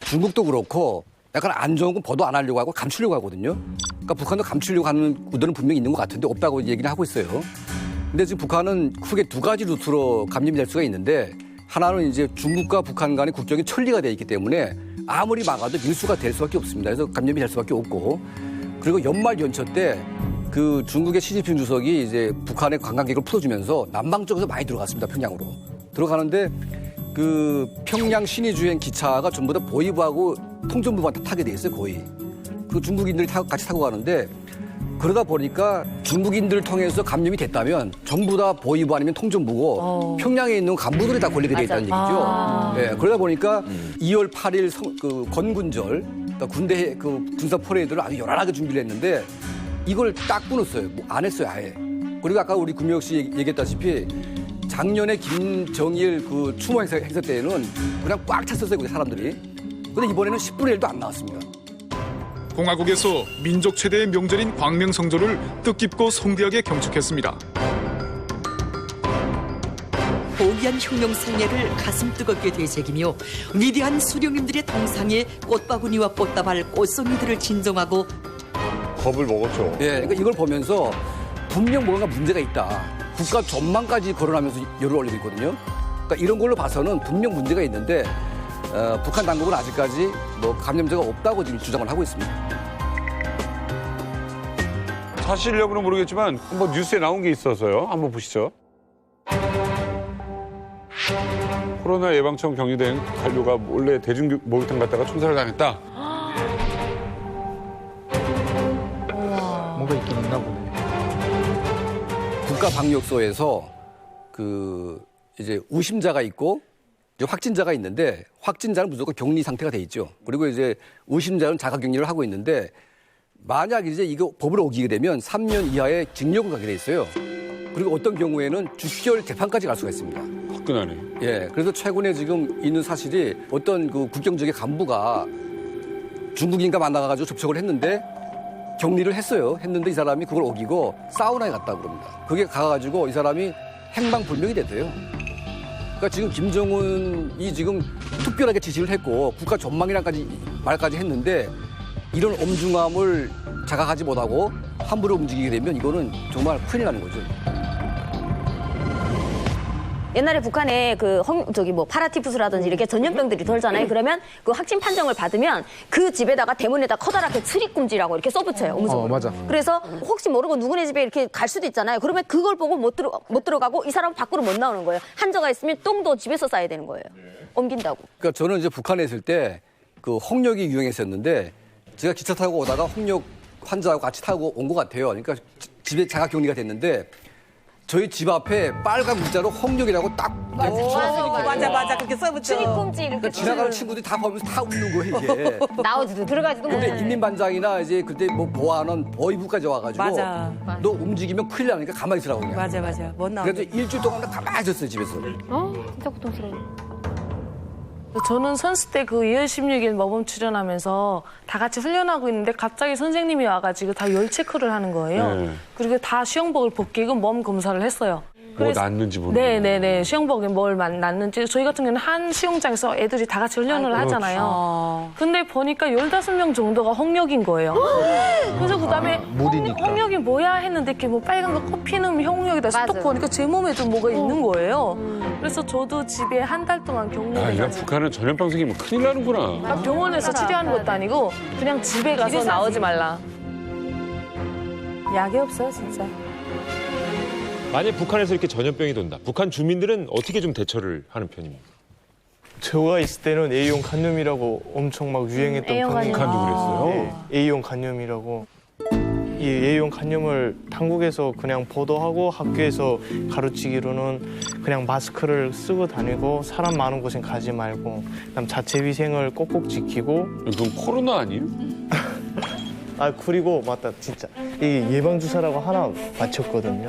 중국도 그렇고 약간 안 좋은 건 보도 안 하려고 하고 감추려고 하거든요. 그러니까 북한도 감추려고 하는 의도는 분명히 있는 것 같은데 없다고 얘기를 하고 있어요. 근데 지금 북한은 크게 두 가지 루트로 감염이 될 수가 있는데 하나는 이제 중국과 북한 간의 국경이 천리가 되어 있기 때문에 아무리 막아도 밀수가 될 수밖에 없습니다. 그래서 감염이 될 수밖에 없고 그리고 연말 연초 때 그 중국의 시진핑 주석이 이제 북한의 관광객을 풀어주면서 남방 쪽에서 많이 들어갔습니다. 평양으로. 들어가는데 그 평양 시내 주행 기차가 전부 다 보이부하고 통전부만 다 타게 돼 있어요, 거의. 그 중국인들이 같이 타고 가는데 그러다 보니까 중국인들을 통해서 감염이 됐다면 전부 다 보이부 아니면 통전부고 평양에 있는 간부들이 다 걸리게 돼 있다는 얘기죠. 예, 그러다 보니까 2월 8일 그 건군절, 그러니까 군대 그 군사 퍼레이드를 아주 요란하게 준비를 했는데 이걸 딱 끊었어요. 뭐 안 했어요, 아예. 그리고 아까 우리 구미혁 씨 얘기했다시피 작년에 김정일 그 추모 행사 때에는 그냥 꽉 찼었어요, 그 사람들이. 근데 이번에는 10분의 1도 안 나왔습니다. 공화국에서 민족 최대의 명절인 광명성조를 뜻깊고 성대하게 경축했습니다. 고귀한 혁명 승리를 가슴 뜨겁게 되새기며 위대한 수령님들의 동상에 꽃바구니와 꽃다발, 꽃송이들을 진정하고 겁을 먹었죠. 예, 그러니까 이걸 보면서 분명 뭔가 문제가 있다. 국가 전망까지 거론하면서 열을 올리고 있거든요. 그러니까 이런 걸로 봐서는 분명 문제가 있는데 북한 당국은 아직까지 뭐 감염자가 없다고 지금 주장을 하고 있습니다. 사실 여부는 모르겠지만 한번 뉴스에 나온 게 있어서요. 한번 보시죠. 코로나 예방청 경유된 관료가 몰래 대중 목욕탕 갔다가 총살을 당했다. 뭔가 있긴 있나 보네. 국가방역소에서 그 이제 의심자가 있고 이제 확진자가 있는데 확진자는 무조건 격리 상태가 돼 있죠. 그리고 이제 의심자는 자가격리를 하고 있는데 만약 이제 이거 법을 어기게 되면 3년 이하의 징역을 가게 돼 있어요. 그리고 어떤 경우에는 6개월 재판까지 갈 수가 있습니다. 화끈하네. 예, 그래서 최근에 지금 있는 사실이 어떤 그 국경 지역의 간부가 중국인과 만나가지고 접촉을 했는데 격리를 했어요. 했는데 이 사람이 그걸 어기고 사우나에 갔다고 그럽니다. 그게 가가지고 이 사람이 행방불명이 됐대요. 그러니까 지금 김정은이 지금 특별하게 지시를 했고 국가 전망이란까지 말까지 했는데 이런 엄중함을 자각하지 못하고 함부로 움직이게 되면 이거는 정말 큰일 나는 거죠. 옛날에 북한에 그 파라티푸스라든지 이렇게 전염병들이 돌잖아요. 그러면 그 확진 판정을 받으면 그 집에다가 대문에다 커다랗게 출입금지라고 이렇게 써붙여요. 음성으로. 맞아. 그래서 혹시 모르고 누구네 집에 이렇게 갈 수도 있잖아요. 그러면 그걸 보고 못 들어가고 이 사람은 밖으로 못 나오는 거예요. 한저가 있으면 똥도 집에서 싸야 되는 거예요. 옮긴다고. 그러니까 저는 이제 북한에 있을 때 그 홍역이 유행했었는데 제가 기차 타고 오다가 홍역 환자하고 같이 타고 온 것 같아요. 그러니까 집에 자가격리가 됐는데 저희 집 앞에 빨간 문자로 홍역이라고 딱 맞아 그렇게 써붙여. 출입금지 이렇게. 그러니까 지나가는 친구들이 다 보면서 다 웃는 거예요, 이게. 나오지도 들어가지도 근데 못해. 인민반장이나 이제 그때 뭐 보아하는 보이부까지 와가지고 맞아. 너 움직이면 큰일 나니까 가만히 있으라고 그냥. 맞아. 못 나와. 그래서 일주일 동안 가만히 있었어요, 집에서. 진짜 고통스러워. 저는 선수 때 그 2월 16일 모범 출연하면서 다 같이 훈련하고 있는데 갑자기 선생님이 와가지고 다 열 체크를 하는 거예요. 네. 그리고 다 수영복을 벗기고 몸 검사를 했어요. 뭐 났는지 보는. 네네네. 수영복에 뭘 났는지. 저희 같은 경우는 한 수영장에서 애들이 다 같이 훈련을 하잖아요. 근데 보니까 15명 정도가 홍역인 거예요. 그래서 그다음에 홍역이 뭐야 했는데 이렇게 뭐 빨간 거 꼽히는 홍역이다 싶고 보니까 제 몸에도 뭐가 있는 거예요. 그래서 저도 집에 한 달 동안 아, 격리를 이거 북한은 전염병 생기면 큰일 나는구나. 병원에서 치료하는 것도 아니고 그냥 집에 가서 나오지 말라. 약이 없어요, 진짜. 만약 북한에서 이렇게 전염병이 돈다. 북한 주민들은 어떻게 좀 대처를 하는 편입니까? 제가 있을 때는 A형 간염이라고 엄청 막 유행했던 A형 편이에요. 북한도 그랬어요? 네, A형 간염이라고. 이 A형 간염을 당국에서 그냥 보도하고 학교에서 가르치기로는 그냥 마스크를 쓰고 다니고 사람 많은 곳엔 가지 말고 그다음 자체 위생을 꼭꼭 지키고. 그건 코로나 아니에요? 아 그리고 맞다 진짜 이 예방 주사라고 하나 맞췄거든요.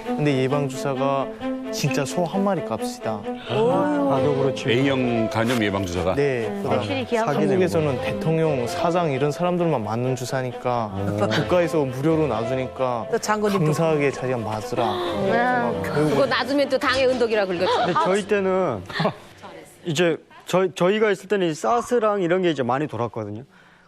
근데 예방 주사가 진짜 소 한 마리 값이다. 나도 그렇지. A형 간염 예방 주사가. 네, 그다음 한국에서는 대통령, 사장 이런 사람들만 맞는 주사니까 국가에서 무료로 놔주니까 감사하게 자기가 맞으라. 그거 놔두면 또 당의 은덕이라 긁었지. 근데 저희 때는 이제 저희가 있을 때는 사스랑 이런 게 이제 많이 돌았거든요.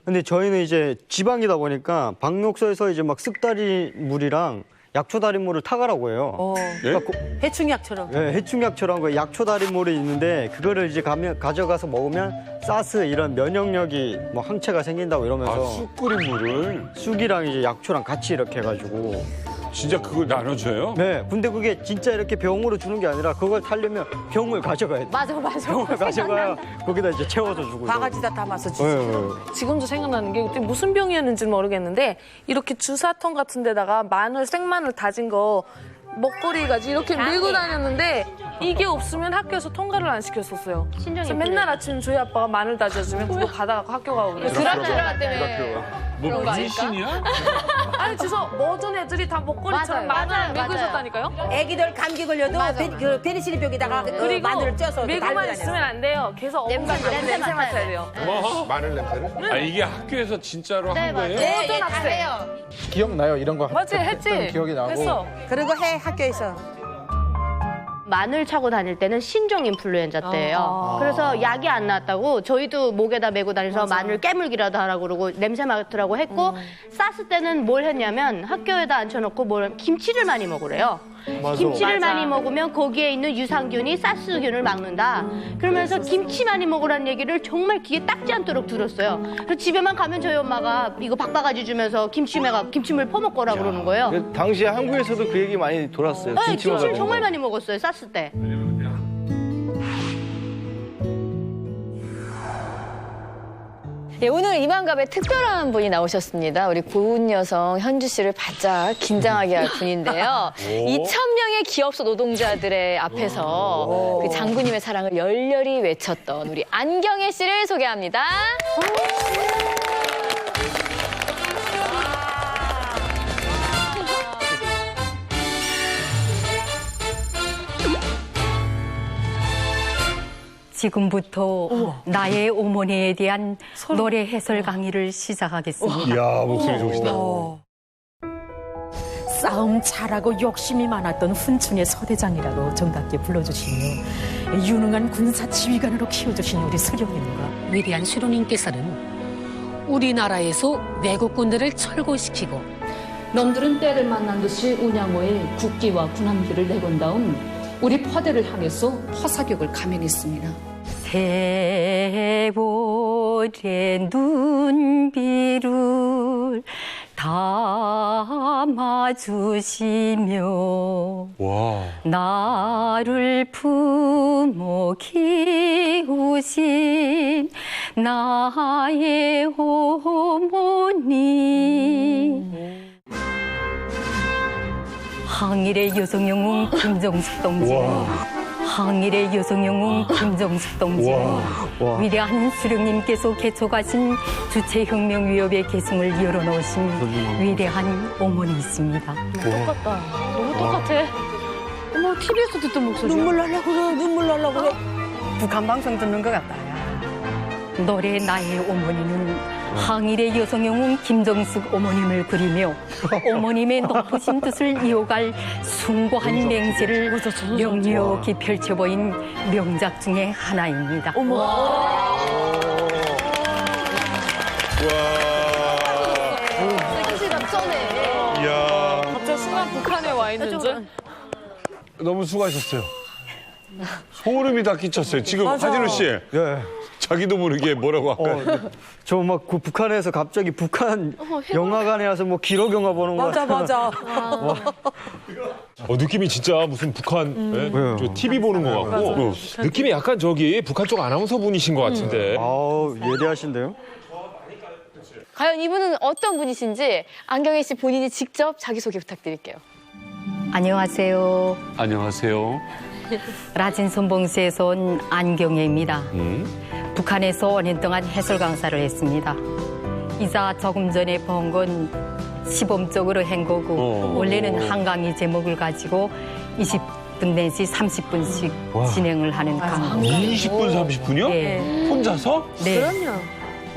근데 저희는 이제 지방이다 보니까 방역소에서 이제 막 쓱다리 물이랑 약초다리물을 타가라고 해요. 그러니까 해충약처럼. 네, 해충약처럼 그 약초다리물이 있는데 그거를 이제 가져가서 먹으면 사스 이런 면역력이 뭐 항체가 생긴다고 이러면서 쑥 끓인 물을 쑥이랑 이제 약초랑 같이 이렇게 해가지고 진짜 그걸 나눠줘요? 네. 근데 그게 진짜 이렇게 병으로 주는 게 아니라 그걸 타려면 병을 가져가야 돼. 맞아. 병을 가져가야 거기다 이제 채워서 주고. 바가지 다 담아서 주지. 지금도 생각나는 게 그때 무슨 병이었는지 모르겠는데 이렇게 주사통 같은 데다가 마늘, 생마늘 다진 거 먹거리 가지고 이렇게 밀고 다녔는데 이게 없으면 학교에서 통과를 안 시켰었어요. 그래서 맨날 아침 저희 아빠가 마늘 다져주면 그거 받아갖고 학교 가고 그랬어요. 드라큘라 때문에 뭐 그런 거 아닐까? 문신이야? 아니 주소 모든 애들이 다 먹거리처럼 마늘을 밀고 있었다니까요. 애기들 감기 걸려도 그 페니실린병에다가 그리고 마늘을 쪄서 밀고만 있으면 안 돼요. 계속 냄새 맡아야 돼요. 마늘 냄새를? 아 이게 학교에서 진짜로 한 거예요? 네, 다 해요. 기억나요? 이런 거 맞지, 했지? 기억이 나고. 했어. 그리고 해 학교에서. 마늘 차고 다닐 때는 신종 인플루엔자 때예요. 그래서 약이 안 나왔다고 저희도 목에다 메고 다니면서 마늘 깨물기라도 하라고 그러고 냄새 맡으라고 했고 사스 때는 뭘 했냐면 학교에다 앉혀놓고 김치를 많이 먹으래요. 김치를 많이 먹으면 거기에 있는 유산균이 사스균을 막는다. 그러면서 김치 많이 먹으라는 얘기를 정말 귀에 닦지 않도록 들었어요. 그래서 집에만 가면 저희 엄마가 이거 박바가지 주면서 김치물 퍼먹거라 그러는 거예요. 당시에 한국에서도 그 얘기 많이 돌았어요. 네, 김치를 정말 많이 먹었어요, 사스 때. 예, 오늘 이만갑에 특별한 분이 나오셨습니다. 우리 고운 여성 현주 씨를 바짝 긴장하게 할 분인데요. 2,000명의 기업소 노동자들의 앞에서 그 장군님의 사랑을 열렬히 외쳤던 우리 안경혜 씨를 소개합니다. 지금부터 나의 어머니에 대한 노래 해설 강의를 시작하겠습니다. 이야, 목소리 좋으시다. 싸움 잘하고 욕심이 많았던 훈춘의 서대장이라고 정답게 불러주시며 유능한 군사 지휘관으로 키워주신 우리 서령님과 위대한 수령님께서는 우리나라에서 외국군들을 철거시키고 놈들은 때를 만난 듯이 운양호에 국기와 군함들을 내건 다음 우리 포대를 향해서 포사격을 감행했습니다. 세월의 눈비를 담아주시며 나를 품어 키우신 나의 어머니 항일의 여성영웅 김정숙 동지 항일의 여성영웅 김정숙 동지 위대한 수령님께서 개척하신 주체혁명 위협의 계승을 열어놓으신 위대한 어머니이십니다. 똑같다. 너무 똑같아. 어머, TV에서 듣던 목소리야. 눈물 날라 그래, 눈물 날라 그래. 북한 방송 듣는 것 같다. 노래 나의 어머니는 항일의 여성영웅 김정숙 어머님을 그리며 어머님의 높으신 뜻을 이어갈 숭고한 맹세를 명료히 펼쳐 보인 명작 중에 하나입니다. 이야. 갑자기 순간 북한에 와 있는 줄. 너무 수고하셨어요. 소름이 다 끼쳤어요. 지금 하진우 씨. 자기도 모르게 뭐라고 아까. 저 막 그 북한에서 갑자기 북한 영화관에 와서 뭐 기록 영화 보는 거 맞아. 느낌이 진짜 무슨 북한 저 TV 보는 것 같고 느낌이 약간 저기 북한 쪽 아나운서 분이신 것 같은데. 아우 예리하신데요? 과연 이분은 어떤 분이신지 안경혜 씨 본인이 직접 자기소개 부탁드릴게요. 안녕하세요. 안녕하세요. 라진 선봉수에서 온 안경혜입니다. 북한에서 5년 동안 해설 강사를 했습니다. 이자 조금 전에 본 건 시범적으로 한 거고 원래는 한 강의 제목을 가지고 20분 내지 30분씩 진행을 하는 강의. 20분, 30분이요? 네. 혼자서? 네. 그럼요.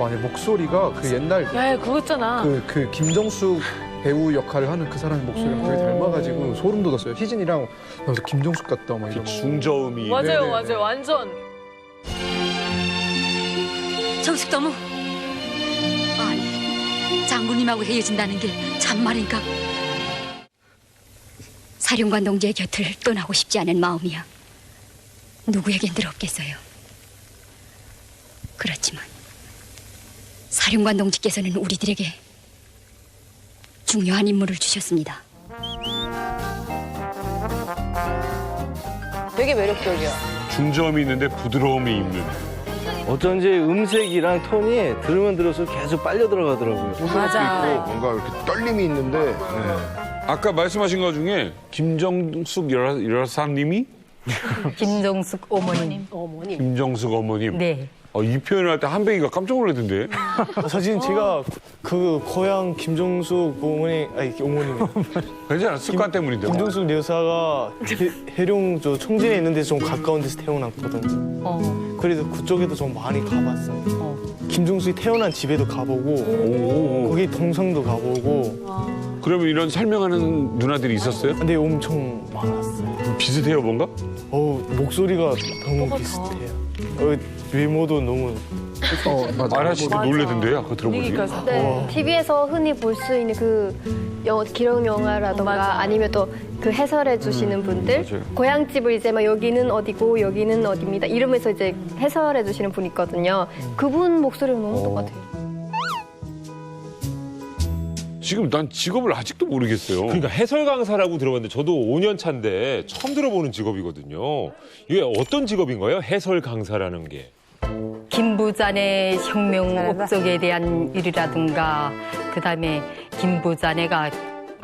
아니 목소리가 그 옛날 야, 그거 있잖아. 그 김정숙 배우 역할을 하는 그 사람의 목소리랑 되게 닮아가지고 소름 돋았어요. 희진이랑 그래서 김정숙 같다 막 이런. 중저음이. 맞아요, 맞아요. 완전. 정숙도무 아니 장군님하고 헤어진다는 게 참말인가? 사령관 동지의 곁을 떠나고 싶지 않은 마음이야. 누구에겐 늘 없겠어요. 그렇지만 사령관 동지께서는 우리들에게 중요한 임무를 주셨습니다. 되게 매력적이야. 중저음이 있는데 부드러움이 있는. 어쩐지 음색이랑 톤이 들으면 들을수록 계속 빨려 들어가더라고요. 부드럽게 있고 뭔가 이렇게 떨림이 있는데 아까 말씀하신 것 중에 김정숙 여사님이 김정숙 어머님. 김정숙 어머님. 네. 이 표현을 할 때 한백이가 깜짝 놀랐던데. 사실 제가 그 고향 김종숙 어머니, 아니 어머님이. 괜찮아, 습관 때문인데. 김종숙 여사가 해룡 저 청진에 있는 데서 좀 가까운 데서 태어났거든요. 그래서 그쪽에도 좀 많이 가봤어요. 김종숙이 태어난 집에도 가보고, 거기 동성도 가보고. 그러면 이런 설명하는 누나들이 있었어요? 근데 엄청 많았어요. 비슷해요, 뭔가? 목소리가 너무 비슷해요. 외모도 너무. 아라 씨도 놀래던데요, 아까 들어보니. 네, TV에서 흔히 볼 수 있는 그 기록 영화라던가 아니면 또 그 해설해 주시는 분들 맞아요. 고향집을 이제 막 여기는 어디고 여기는 어디입니다 이러면서 이제 해설해 주시는 분이 있거든요. 그분 목소리랑 너무 똑같아요. 지금 난 직업을 아직도 모르겠어요. 그러니까 해설 강사라고 들어봤는데 저도 5년 차인데 처음 들어보는 직업이거든요. 이게 어떤 직업인가요? 해설 강사라는 게. 김부자네 혁명 업적에 대한 일이라든가 그다음에 김부자네가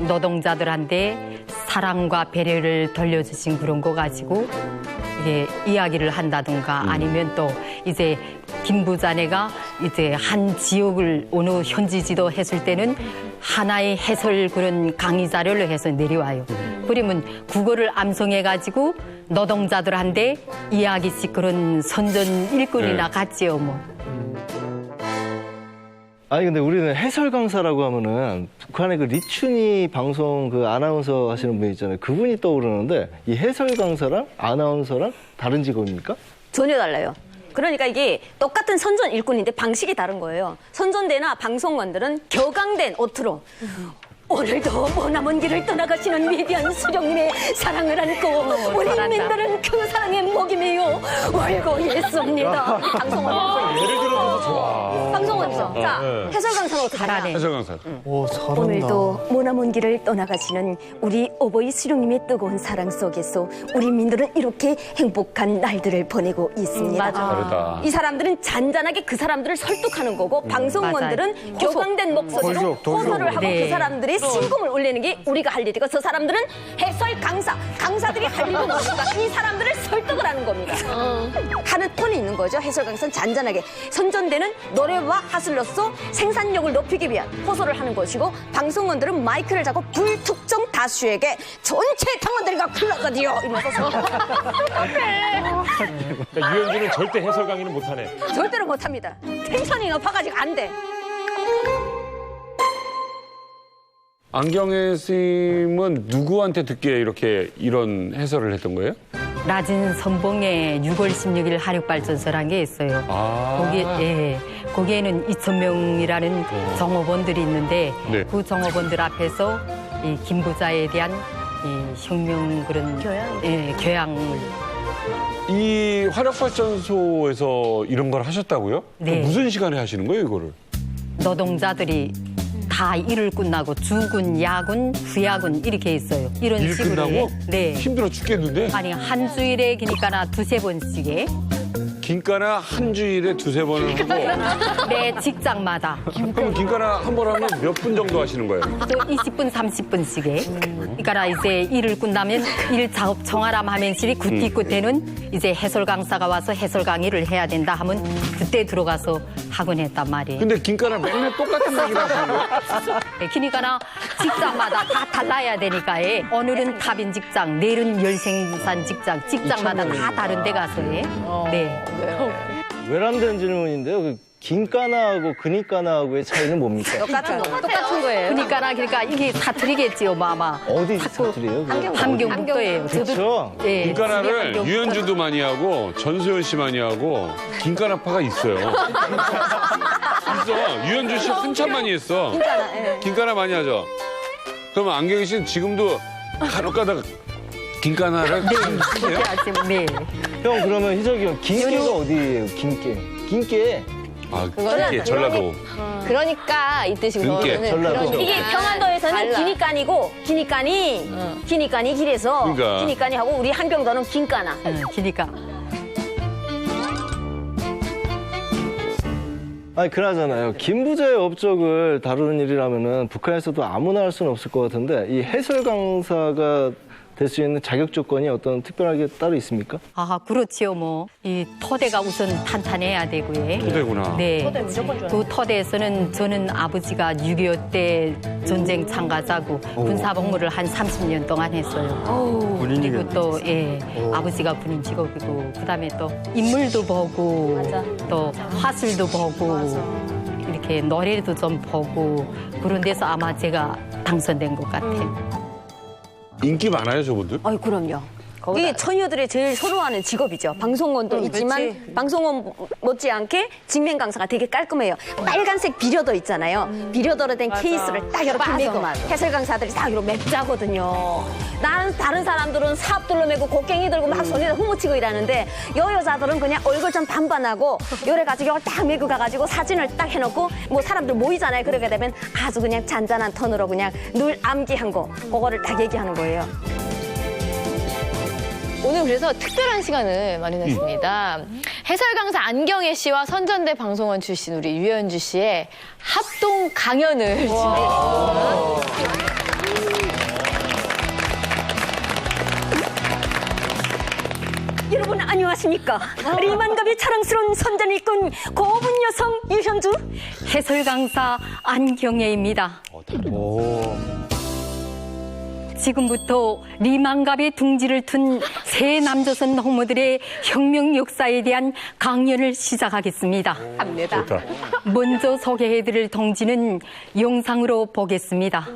노동자들한테 사랑과 배려를 돌려주신 그런 거 가지고 이게 이야기를 한다든가 아니면 또 이제 김부자네가 이제 한 지역을 어느 현지지도 했을 때는 하나의 해설 그런 강의 자료를 해서 내려와요. 그러면 그거를 암송해가지고 노동자들한테 이야기씩 그런 선전 일꾼이나 같지요, 뭐. 아니 근데 우리는 해설 강사라고 하면은 북한의 그 리춘희 방송 그 아나운서 하시는 분 있잖아요. 그분이 떠오르는데 이 해설 강사랑 아나운서랑 다른 직업입니까? 전혀 달라요. 그러니까 이게 똑같은 선전 일꾼인데 방식이 다른 거예요. 선전대나 방송관들은 격앙된 어투로 오늘도 머나먼 길을 떠나가시는 위대한 수령님의 사랑을 안고 우리 인민들은 그 사랑의 목임이요 울고 있습니다. 방송원에서 예를 들어서 좋아. 방송원에서 자 해설 강사는 어떻게 하냐? 해설 강사. 오늘도 머나먼 길을 떠나가시는 우리 어버이 수령님의 뜨거운 사랑 속에서 우리 민들은 이렇게 행복한 날들을 보내고 있습니다. 다르다. 이 사람들은 잔잔하게 그 사람들을 설득하는 거고 방송원들은 격앙된 목소리로 호소를 하고 그 사람들이 신금을 울리는 게 우리가 할 일이고 저 사람들은 해설 강사들이 할 일은 뭐니까 이 사람들을 설득을 하는 겁니다. 하는 톤이 있는 거죠. 해설 강사는 잔잔하게 선전대는 노래와 하슬로서 생산력을 높이기 위한 호소를 하는 것이고 방송원들은 마이크를 잡고 불특정 다수에게 전체 당원들과 클라가디오 이러면서 그러니까 유현주는 절대 해설 강의는 못하네. 절대로 못합니다. 텐션이 높아가지고 안 돼. 안경혜 스님은 누구한테 듣게 이렇게 이런 해설을 했던 거예요? 라진 선봉에 6월 16일 하륙발전소라는 게 있어요. 거기에는 2,000명이라는 정업원들이 있는데 네. 그 정업원들 앞에서 이 김부자에 대한 이 혁명 그런 교양을 이 화력발전소에서 이런 걸 하셨다고요? 네. 무슨 시간에 하시는 거예요, 이거를? 노동자들이 다 일을 끝나고 주군, 야군, 후야군 이렇게 있어요. 이런 일 식으로 끝나고? 해. 네. 힘들어 죽겠는데? 아니 한 주일에 그러니까 두세 번씩 해. 긴가나 한 주일에 두세 번을 하고 네, 직장마다. 그럼 긴가나 한 번 하면 몇 분 정도 하시는 거예요? 20분, 30분씩 해. 그러니까 이제 일을 끝나면 일 작업 청아람 하면서 그때는 이제 해설 강사가 와서 해설 강의를 해야 된다 하면 그때 들어가서 학원했단 말이에요. 근데 긴가나 맨날 똑같은 얘기를 하시는 거예요? 그러니까 직장마다 다 달라야 되니까 오늘은 탑인 직장, 내일은 열생산 직장마다 다 다른 데 가서 해. 네. 외람된 질문인데요. 그 긴가나하고 근익가나하고의 차이는 뭡니까? 똑같은 거예요. 그러니까 이게 사투리겠지요, 아마. 어디 사투리예요? 함경북도예요. 그렇죠. 예, 긴가나를 유현주도 많이 하고 전소연 씨 많이 하고 긴가나파가 있어요. 있어. 유현주 씨 한참 많이 했어. 긴가나 많이 하죠. 그럼 안경희 씨는 지금도 간혹가다가 긴가나를 하세요? 네. 형 그러면 희석이 형 긴깨가 어디예요? 긴깨. 아, 긴깨 전라도. 그러니까 이 뜻이고 근께. 그러니까. 이게 평안도에서는 달라. 기니까니 길에서 그러니까. 기니까니 하고 우리 한경도는 긴까나. 기니까. 아니 그나저나요. 김부자의 업적을 다루는 일이라면은 북한에서도 아무나 할 수는 없을 것 같은데 이 해설 강사가 될 수 있는 자격 조건이 어떤 특별하게 따로 있습니까? 아, 그렇지요, 뭐. 이 토대가 우선 탄탄해야 되고요. 토대구나. 네. 토대 무조건 좋아요. 그 토대에서는 저는 아버지가 6.25 때 전쟁 참가자고 군사복무를 한 30년 동안 했어요. 그리고 또, 예, 아버지가 군인 직업이고, 그 다음에 또 인물도 보고, 또 화술도 보고, 이렇게 노래도 좀 보고, 그런 데서 아마 제가 당선된 것 같아요. 인기 많아요, 저분들? 아유, 그럼요. 이게 처녀들이 제일 선호하는 직업이죠. 방송원도 있지만 방송원 못지않게 직면 강사가 되게 깔끔해요. 빨간색 비료도 있잖아요. 비료도로 된 케이스를 딱 이렇게 메고 해설 강사들이 딱 이렇게 맵자거든요. 나는 다른 사람들은 사업들로 메고 곡괭이 들고 막 손에다 후무치고 이러는데 요 여자들은 그냥 얼굴 좀 반반하고 요래가지고 이걸 딱 메고 가가지고 사진을 딱 해놓고 뭐 사람들 모이잖아요. 그러게 되면 아주 그냥 잔잔한 톤으로 그냥 늘 암기한 거 그거를 딱 얘기하는 거예요. 오늘 그래서 특별한 시간을 마련했습니다. 해설 강사 안경애 씨와 선전대 방송원 출신 우리 유현주 씨의 합동 강연을 진행했습니다. 여러분 안녕하십니까? 리만갑의 자랑스러운 선전 일꾼 고분 여성 유현주 해설 강사 안경애입니다. 지금부터 리만갑의 둥지를 튼 새 남조선 홍모들의 혁명 역사에 대한 강연을 시작하겠습니다. 합니다. 먼저 소개해드릴 동지는 영상으로 보겠습니다.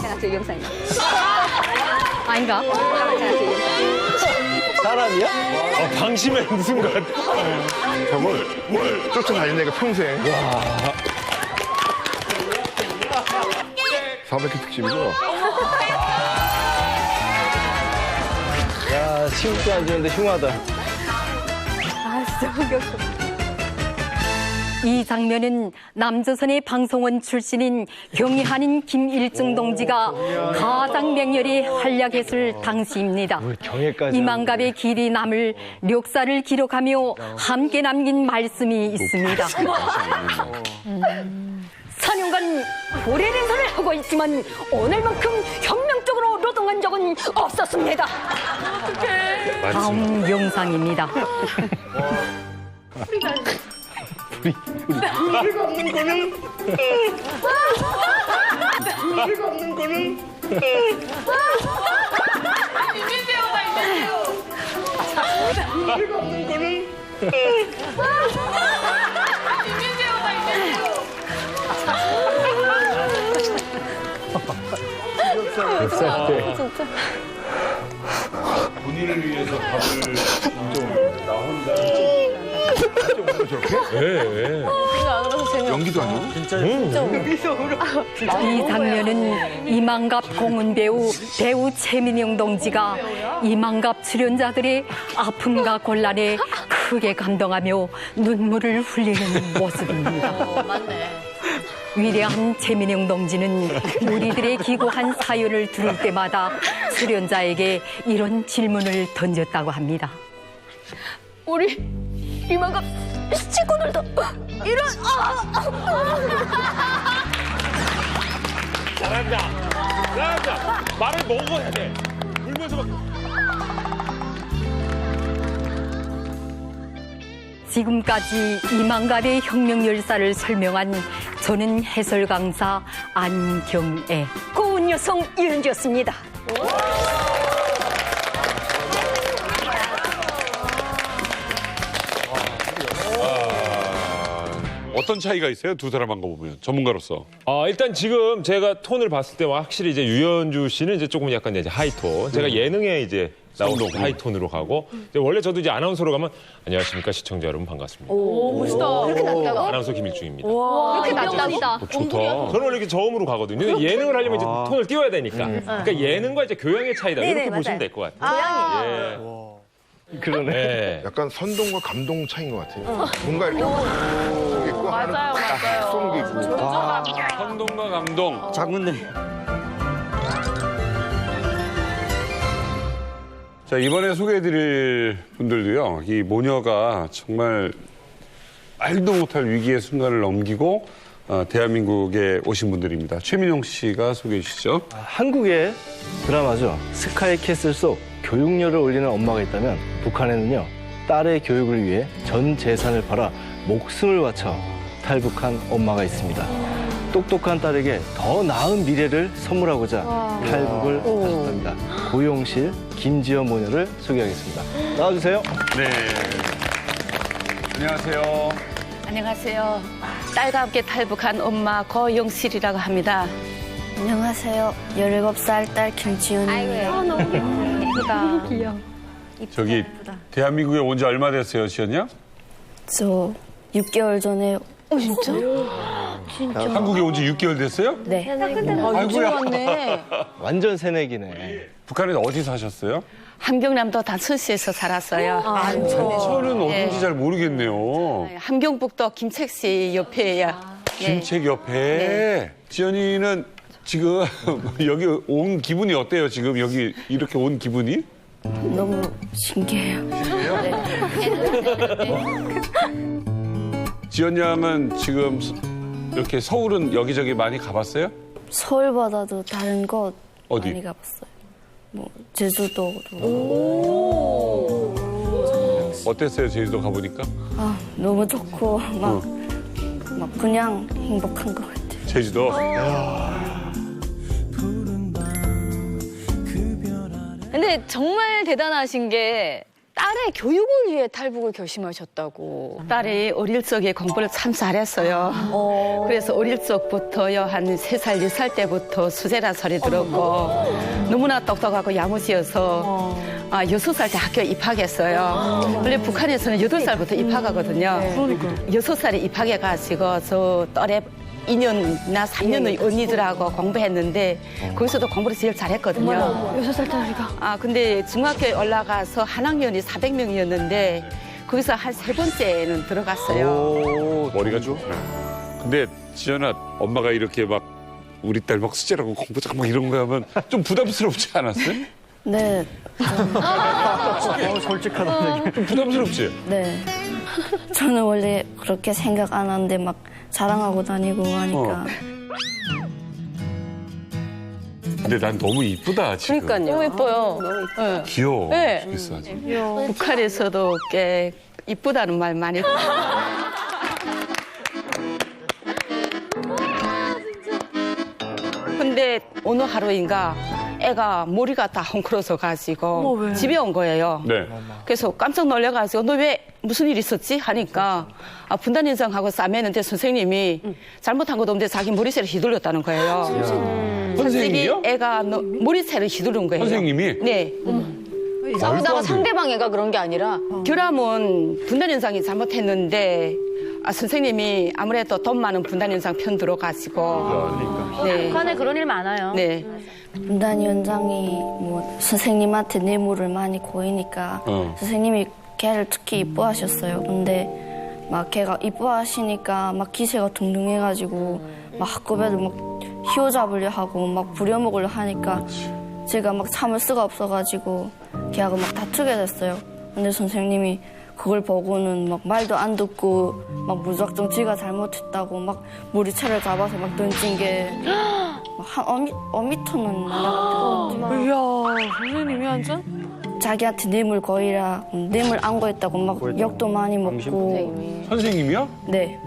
잠깐만 저 영상이 아닌가? 사람이야? 방심해 무슨 것 같아. 저걸 쫓아다니니까 평생. 와. 400회 특집이죠? 야, 치우도 안 주는데 흉하다. 아, 진짜 웃겼어. 이 장면은 남조선의 방송원 출신인 경희한인 김일중 동지가 가장 맹렬히 활약했을 당시입니다. 이만갑의 길이 남을 역사를 기록하며 함께 남긴 말씀이 있습니다. 4년간 고래 행사를 하고 있지만 오늘만큼 혁명적으로 노동한 적은 없었습니다. 다음 영상입니다. 우리가 없는 거는 우리가 없는 거는 우리가 없는 거는 진짜. 본인을 위해서 밥을 좀나 혼자 저렇게? 예. 연기도 아니고? 진짜 이 장면은 이만갑 공은 배우 최민영 동지가 이만갑 출연자들의 아픔과 곤란에 크게 감동하며 눈물을 흘리는 모습입니다. 맞네. 위대한 최민영 동지는 우리들의 기고한 사연을 들을 때마다 출연자에게 이런 질문을 던졌다고 합니다. 우리 이만갑 식구들도 이런 잘한다. 말을 먹어야 돼. 울면서 막. 지금까지 이만갑의 혁명 열사를 설명한 저는 해설 강사 안경애. 고운 여성 유현주였습니다. 어떤 차이가 있어요? 두 사람 한 거 보면 전문가로서. 일단 지금 제가 톤을 봤을 때 확실히 이제 유현주 씨는 이제 조금 약간 이제 하이톤. 제가 예능에 이제 나오는 하이톤으로 가고 이제 원래 저도 이제 아나운서로 가면 안녕하십니까 시청자 여러분 반갑습니다. 오, 멋있다. 그렇게 낮다고? 아나운서 김일중입니다. 와, 그렇게 낮다. 좋다. 저는 원래 이렇게 저음으로 가거든요. 근데 예능을 하려면 이제 톤을 띄워야 되니까. 그러니까 예능과 이제 교양의 차이다. 네네, 이렇게 맞아요. 보시면 될 것 같아요. 교양이에요. 예. 그러네. 네. 약간 선동과 감동 차이인 것 같아요. 뭔가 이렇게 속 있고 맞아요, 맞아요. 쏘는 게 있고. 선동과 감동. 장군님. 자, 이번에 소개해드릴 분들도요, 이 모녀가 정말 말도 못할 위기의 순간을 넘기고 대한민국에 오신 분들입니다. 최민용 씨가 소개해 주시죠. 한국의 드라마죠. 스카이 캐슬 속 교육열을 올리는 엄마가 있다면 북한에는요. 딸의 교육을 위해 전 재산을 팔아 목숨을 바쳐 탈북한 엄마가 있습니다. 똑똑한 딸에게 더 나은 미래를 선물하고자 탈북을 하셨답니다. 고용실 김지연 모녀를 소개하겠습니다. 나와주세요. 네. 안녕하세요. 안녕하세요. 딸과 함께 탈북한 엄마 고용실이라고 합니다. 안녕하세요. 17살 딸 김지훈입니다. 너무 예쁘다. 귀여워. 저기 대한민국에 온 지 얼마 됐어요, 지연이야? 저 6개월 전에. 진짜? 진짜. 한국에 온 지 6개월 됐어요? 네. 아이고야. 완전 새내기네. 북한에 어디 사셨어요? 함경남도 단천시에서 살았어요. 단천은 어딘지 잘 모르겠네요. 함경북도 김책시 옆에요. 김책 옆에. 지연이는 지금 여기 온 기분이 어때요? 지금 여기 이렇게 온 기분이? 너무 신기해요. 지연 양은 지금 이렇게 서울은 여기저기 많이 가봤어요? 서울보다도 다른 곳 어디? 많이 가봤어요. 뭐 제주도도. 어땠어요, 제주도 가보니까? 아 너무 좋고 막 그냥 행복한 것 같아요. 제주도? 근데 정말 대단하신 게 딸의 교육을 위해 탈북을 결심하셨다고. 딸이 어릴 적에 공부를 참 잘했어요. 그래서 어릴 적부터요, 한 3살, 4살 때부터 수재란 소리 들었고, 너무나 똑똑하고 야무지어서 6살 때 학교에 입학했어요. 원래 북한에서는 8살부터 입학하거든요. 6살에 입학해가지고 저 또래 2년이나 3년의 언니들하고 공부했는데 거기서도 공부를 제일 잘했거든요. 6살 딸이가. 근데 중학교에 올라가서 한 학년이 400명이었는데 거기서 한 3번째는 들어갔어요. 머리가 좋네. 근데 지연아, 엄마가 이렇게 막 우리 딸 막 수제라고 공부하고 막 이런 거 하면 좀 부담스럽지 않았어요? 네. 솔직하다. 좀 부담스럽지? 네. 저는 원래 그렇게 생각 안 하는데 막 자랑하고 다니고 하니까. 근데 난 너무 이쁘다, 지금. 너무 예뻐요. 귀여워. 네. 죽겠어, 아주. 북한에서도 꽤 이쁘다는 말 많이 듣고. 근데 어느 하루인가 애가 머리가 다 헝클어져 가지고 집에 온 거예요. 네. 그래서 깜짝 놀래가지고 너 왜 무슨 일 있었지? 하니까 분단인상하고 싸매는데 선생님이 잘못한 것도 없는데 자기 머리채를 휘둘렀다는 거예요. 선생님이요? 애가 머리채를 휘두른 거예요. 선생님이? 네. 싸우다가 상대방 애가 그런 게 아니라 결함은 분단인상이 잘못했는데 선생님이 아무래도 돈 많은 분단인상 편 들어가지고 네. 북한에 그런 일 많아요. 네. 분단위원장이 뭐 선생님한테 뇌물을 많이 고이니까 선생님이 걔를 특히 이뻐하셨어요. 근데 막 걔가 이뻐하시니까 막 기세가 둥둥해가지고 막 학급 애들 막 휘어잡으려 하고 막 부려먹으려 하니까 제가 막 참을 수가 없어가지고 걔하고 막 다투게 됐어요. 근데 선생님이 그걸 보고는 막 말도 안 듣고 막 무작정 지가 잘못했다고 막 머리채를 잡아서 막 던진 게 한 5m는 날아갔던 이야, 선생님이 완전? 자기한테 뇌물 거이라 뇌물 안 거였다고 막 욕도 많이 먹고. 선생님이요? 네.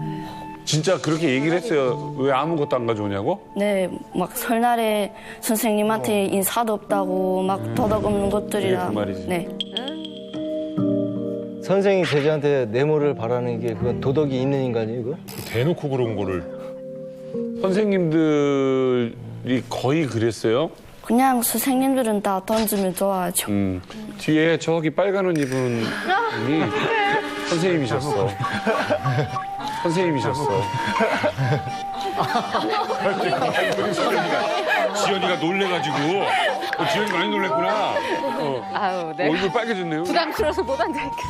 진짜 그렇게 얘기를 했어요. 왜 아무것도 안 가져오냐고? 네, 막 설날에 선생님한테 인사도 없다고 막 도덕 없는 것들이라. 그 말이지. 네. 선생이 제자한테 뇌물을 바라는 게 그건 도덕이 있는 인간이에요, 이거? 대놓고 그런 거를. 선생님들이 거의 그랬어요? 그냥 선생님들은 다 던지면 좋아하죠. 뒤에 저기 빨간 옷 입은 분이 선생님이셨어. 선생님이셨어. 지연이가 놀래가지고 지현이 많이 놀랬구나. 아유, 네. 얼굴 빨개졌네요. 부담스러워서 못 앉아있겠어.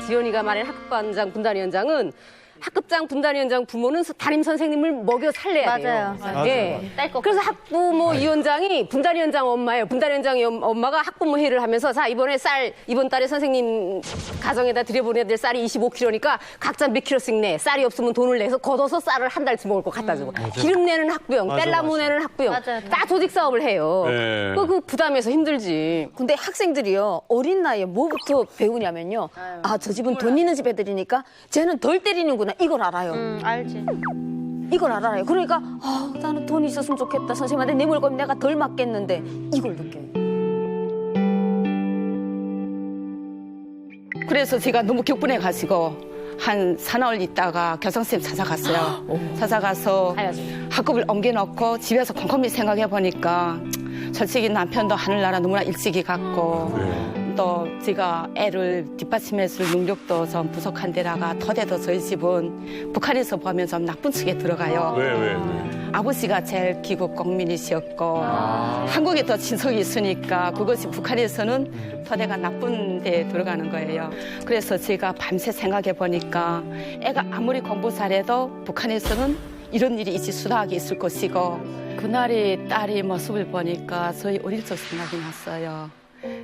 지연이가 말한 학급반장 분단위원장은 학급장 분단위원장 부모는 담임 선생님을 먹여 살려야 돼요. 맞아요. 예. 그래서 학부모 위원장이 분단위원장 엄마예요. 분단위원장의 엄마가 학부모 회의를 하면서 자 이번 달에 선생님 가정에다 들여보내야 될 쌀이 25kg니까 각자 몇 킬로씩 내. 쌀이 없으면 돈을 내서 걷어서 쌀을 한 달치 먹을 거 갖다 주고. 기름 내는 학부형, 뗄나무 내는 학부형. 다 조직 사업을 해요. 네. 그 부담해서 힘들지. 근데 학생들이요 어린 나이에 뭐부터 배우냐면요. 아 저 집은 돈 있는 집 애들이니까 쟤는 덜 때리는구나. 이걸 알아요. 알지. 이걸 알아요. 그러니까 나는 돈이 있었으면 좋겠다. 선생님한테 내 물건 내가 덜 맞겠는데 이걸 느껴요. 그래서 제가 너무 격분해 가지고 한 사나흘 있다가 교장선생님 찾아갔어요. 찾아가서 학급을 옮겨놓고 집에서 곰곰이 생각해 보니까 솔직히 남편도 하늘나라 너무나 일찍이 갔고 또 제가 애를 뒷받침해줄 능력도 좀 부족한 데다가 더대도 저희 집은 북한에서 보면 좀 나쁜 측에 들어가요. 왜? 아버지가 제일 기국 국민이셨고 한국에 더 친척이 있으니까 그것이 북한에서는 더대가 나쁜 데에 들어가는 거예요. 그래서 제가 밤새 생각해 보니까 애가 아무리 공부 잘해도 북한에서는 이런 일이 있지 수다하게 있을 것이고 그날이 딸이 모습을 보니까 저희 어릴 적 생각이 났어요.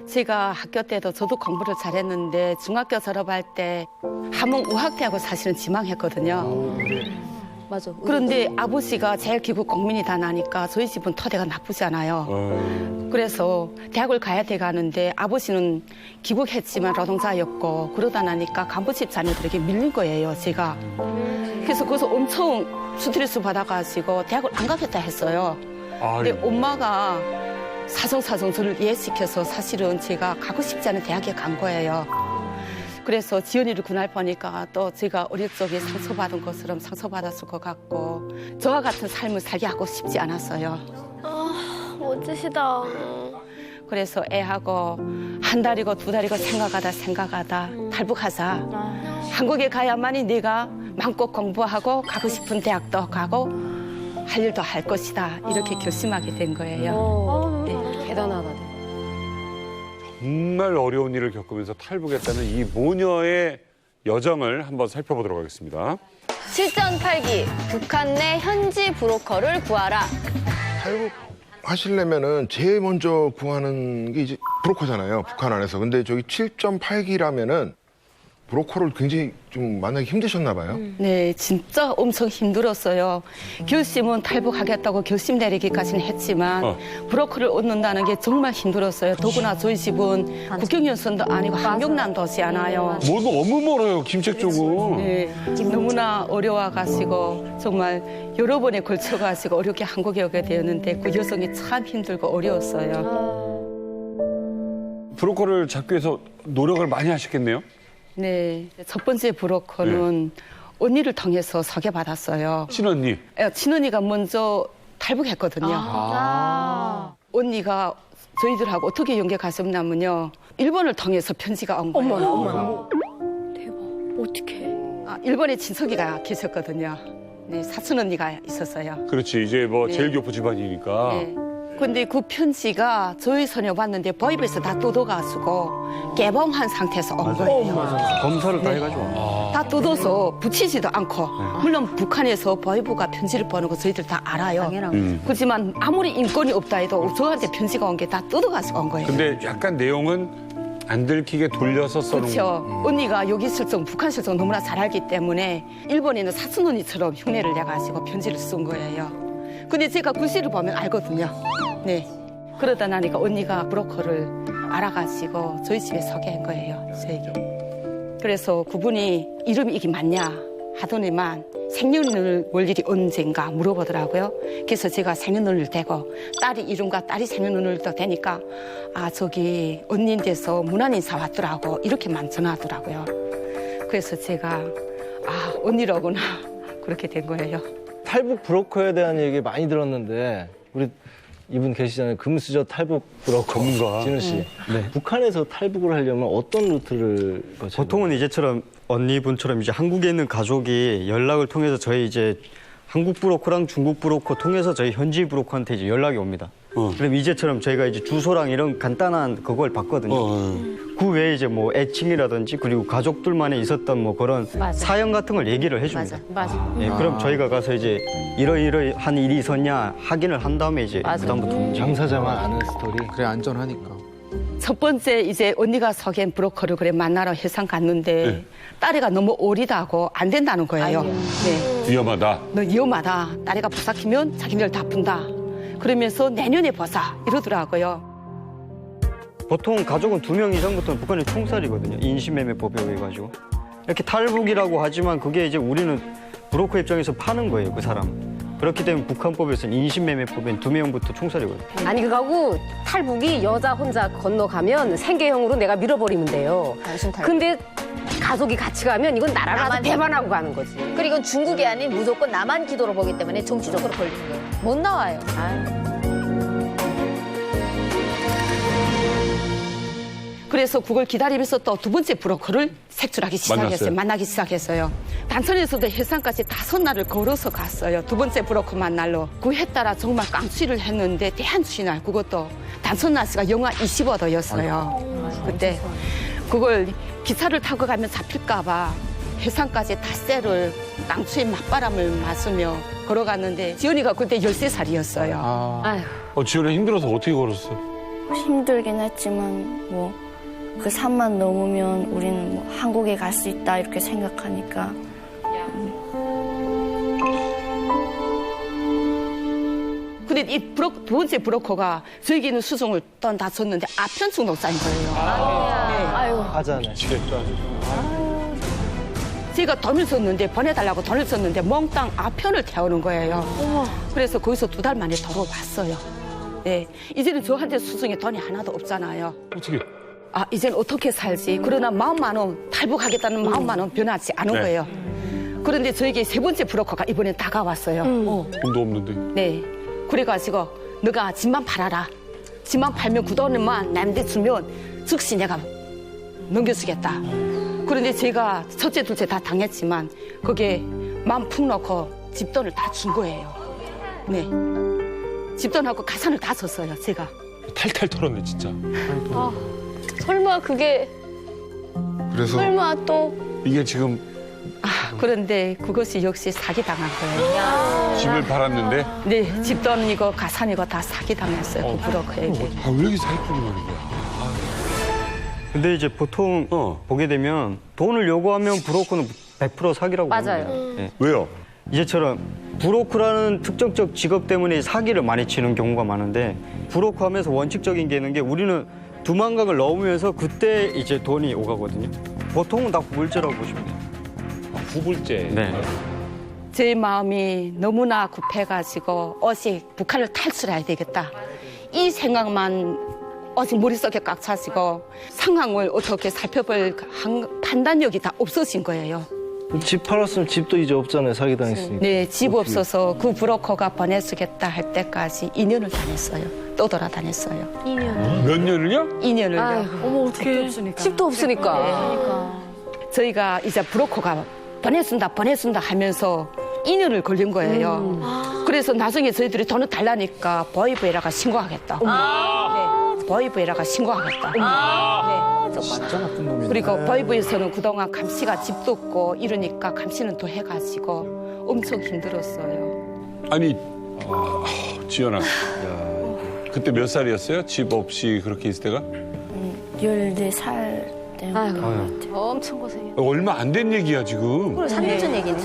제가 학교 때도 저도 공부를 잘했는데 중학교 졸업할 때 함흥 우학대하고 사실은 지망했거든요. 맞아. 그런데 아버지가 제일 기국 국민이다 나니까 저희 집은 토대가 나쁘지 않아요. 그래서 대학을 가야 돼 가는데 아버지는 기국했지만 노동자였고 그러다 나니까 간부집 자녀들에게 밀린 거예요, 제가. 그래서 거기서 엄청 스트레스 받아가지고 대학을 안 가겠다 했어요. 근데 엄마가 사정사정 저를 이해시켜서 사실은 제가 가고 싶지 않은 대학에 간 거예요. 그래서 지연이를 그날 보니까 또 제가 어릴 적에 상처받은 것처럼 상처받았을 것 같고 저와 같은 삶을 살게 하고 싶지 않았어요. 멋지시다. 그래서 애하고 한 달이고 두 달이고 생각하다 탈북하자. 한국에 가야만이 내가 마음껏 공부하고 가고 싶은 대학도 가고 할 일도 할 것이다. 이렇게 결심하게 된 거예요. 대단하다. 정말 어려운 일을 겪으면서 탈북했다는 이 모녀의 여정을 한번 살펴보도록 하겠습니다. 실전 8기 북한 내 현지 브로커를 구하라. 탈북하시려면은 제일 먼저 구하는 게 이제 브로커잖아요. 북한 안에서. 근데 저기 7.8기라면은 브로커를 굉장히 좀 만나기 힘드셨나 봐요. 네, 진짜 엄청 힘들었어요. 결심은 탈북하겠다고 결심 내리기까지는 했지만 브로커를 얻는다는 게 정말 힘들었어요. 더구나 저희 집은 국경연선도 아니고 한경남 도시잖아요. 뭐 너무 멀어요, 김책 쪽은. 네, 너무나 어려워가지고 정말 여러 번에 걸쳐가지고 어렵게 한국에 오게 되었는데 그 여정이 참 힘들고 어려웠어요. 브로커를 잡기 위해서 노력을 많이 하셨겠네요? 네, 첫 번째 브로커는 언니를 통해서 소개받았어요. 친언니? 네, 친언니가 먼저 탈북했거든요. 언니가 저희들하고 어떻게 연계가 있었냐면요. 일본을 통해서 편지가 온 거예요. 어머나. 대박. 어떡해. 일본에 친척이가 계셨거든요. 네, 사촌 언니가 있었어요. 그렇지, 이제 뭐 제일 교포 집안이니까. 네. 근데 그 편지가 저희 손에 왔는데 보입에서 다 뜯어가지고 개봉한 상태에서 온 거예요. 검사를 다 해가지고. 다 뜯어서 붙이지도 않고 물론 북한에서 보이부가 편지를 보는 거 저희들 다 알아요. 그렇지만 아무리 인권이 없다 해도 저한테 편지가 온 게 다 뜯어가지고 온 거예요. 근데 약간 내용은 안 들키게 돌려서 써놓은 그렇죠. 언니가 여기 실정, 북한 실정 너무나 잘 알기 때문에 일본에는 사촌 언니처럼 흉내를 내가지고 편지를 쓴 거예요. 근데 제가 글씨를 보면 알거든요. 네. 그러다 나니까 언니가 브로커를 알아가지고 저희 집에 소개한 거예요, 저에게. 그래서 그분이 이름이 이게 맞냐 하더니만 생년을 올 일이 언젠가 물어보더라고요. 그래서 제가 생년월일 대고 딸이 이름과 딸이 생년월일도 되니까 저기 언니인데서 문안인사 왔더라고 이렇게만 전화하더라고요. 그래서 제가 언니라구나 그렇게 된 거예요. 탈북 브로커에 대한 얘기 많이 들었는데 우리 이분 계시잖아요. 금수저 탈북 브로커 전문가 진우 씨. 북한에서 탈북을 하려면 어떤 루트를 보통은 이제처럼 언니분처럼 이제 한국에 있는 가족이 연락을 통해서 저희 이제 한국 브로커랑 중국 브로커 통해서 저희 현지 브로커한테 이제 연락이 옵니다. 그럼 이제처럼 저희가 이제 주소랑 이런 간단한 그걸 받거든요. 그 외에 이제 뭐 애칭이라든지 그리고 가족들만에 있었던 뭐 그런 사연 같은 걸 얘기를 해줍니다. 맞아. 예, 그럼 저희가 가서 이제 이러이러한 일이 있었냐 확인을 한 다음에 이제 그다음부터 당사자만 아는 스토리. 그래 안전하니까. 첫 번째 이제 언니가 소개한 브로커를 그래 만나러 해상 갔는데 딸애가 너무 어리다고 안 된다는 거예요. 네. 위험하다. 너 위험하다. 딸애가 보사 키면 자기네를 다 푼다. 그러면서 내년에 보사 이러더라고요. 보통 가족은 2명 이상부터는 북한의 총살이거든요. 인신매매법에 의해 가지고 이렇게 탈북이라고 하지만 그게 이제 우리는 브로커 입장에서 파는 거예요, 그 사람. 그렇기 때문에 북한법에서는 인신매매법엔 2명부터 총살이거든요. 아니 그거하고 탈북이 여자 혼자 건너가면 생계형으로 내가 밀어버리면 돼요. 근데 가족이 같이 가면 이건 나라라도 대만하고 가는 거지. 그리고 이건 중국이 아닌 무조건 남한 기도로 보기 때문에 정치적으로 걸리는 거예요. 못 나와요. 그래서 그걸 기다리면서 또 두 번째 브로커를 색출하기 시작했어요. 만나기 시작했어요. 단천에서도 해상까지 5날을 걸어서 갔어요. 두 번째 브로커 만나러. 그 해 따라 정말 깡취를 했는데 대한수날 그것도 단천 날씨가 영하 25도였어요. 그때 그걸 기차를 타고 가면 잡힐까 봐 해상까지 닷새를 깡취의 맞바람을 맞으며 걸어갔는데 지연이가 그때 13살이었어요. 지연이 힘들어서 어떻게 걸었어? 힘들긴 했지만 뭐 그 산만 넘으면 우리는 뭐 한국에 갈 수 있다 이렇게 생각하니까 근데 이 두 번째 브로커가 저에게는 수송을 다 줬는데 아편 중독자인 거예요. 하잖아요. 제가 돈을 썼는데 보내달라고 돈을 썼는데 몽땅 아편을 태우는 거예요. 그래서 거기서 2달 만에 돌아왔어요. 네, 이제는 저한테 수송에 돈이 하나도 없잖아요. 어떻게? 이제는 어떻게 살지? 그러나 마음만은 탈북하겠다는 마음만은 변하지 않은 거예요. 그런데 저에게 세 번째 브로커가 이번에 다가왔어요. 돈도 없는데. 네, 그래가지고 너가 집만 팔아라. 집만 팔면 그 돈만 남한테 주면 즉시 내가 넘겨주겠다. 그런데 제가 첫째, 둘째 다 당했지만 거기에 마음 푹 넣고 집돈을 다 준 거예요. 네, 집돈하고 가산을 다 줬어요, 제가. 탈탈 털었네, 진짜. 설마 그게 그래서 설마 또 이게 지금 그런데 그것이 역시 사기당한 거예요. 집을 팔았는데? 네, 집돈이고 가산이고 다 사기당했어요, 그 브로커에게. 왜 이렇게 사기꾼이 많은 거야? 근데 이제 보통 보게 되면 돈을 요구하면 브로커는 100% 사기라고 맞아요. 봅니다. 네. 왜요? 이제처럼 브로커라는 특정적 직업 때문에 사기를 많이 치는 경우가 많은데 브로커 하면서 원칙적인 게 있는 게 우리는 두만각을 넣으면서 그때 이제 돈이 오가거든요. 보통은 다 후불제라고 보시면 돼요. 후불제? 네. 제 마음이 너무나 급해가지고 어시 북한을 탈출해야 되겠다. 이 생각만 어시 머릿속에 꽉 차지고 상황을 어떻게 살펴볼 판단력이 다 없어진 거예요. 집 팔았으면 집도 이제 없잖아요. 사기당했으니까. 네, 집 없어서 그 브로커가 보내주겠다 할 때까지 2년을 다녔어요. 또 돌아다녔어요. 2년. 몇 년을요? 2년을요. 어머 어떡해. 집도 없으니까. 저희가 이제 브로커가 보내준다 하면서 2년을 걸린 거예요. 그래서 나중에 저희들이 돈을 달라니까 보이브에라가 신고하겠다. 네, 보이브에라가 신고하겠다. 네. 진짜 나쁜 놈이네. 그리고 보이브에서는 그동안 감시가 집도 없고 이러니까 감시는 또 해가지고 엄청 힘들었어요. 아니, 지연아. 그때 몇 살이었어요? 집 없이 그렇게 있을 때가? 14살 때였던 것 같아요. 엄청 고생해. 얼마 안 된 얘기야, 지금. 3년 전 얘기네.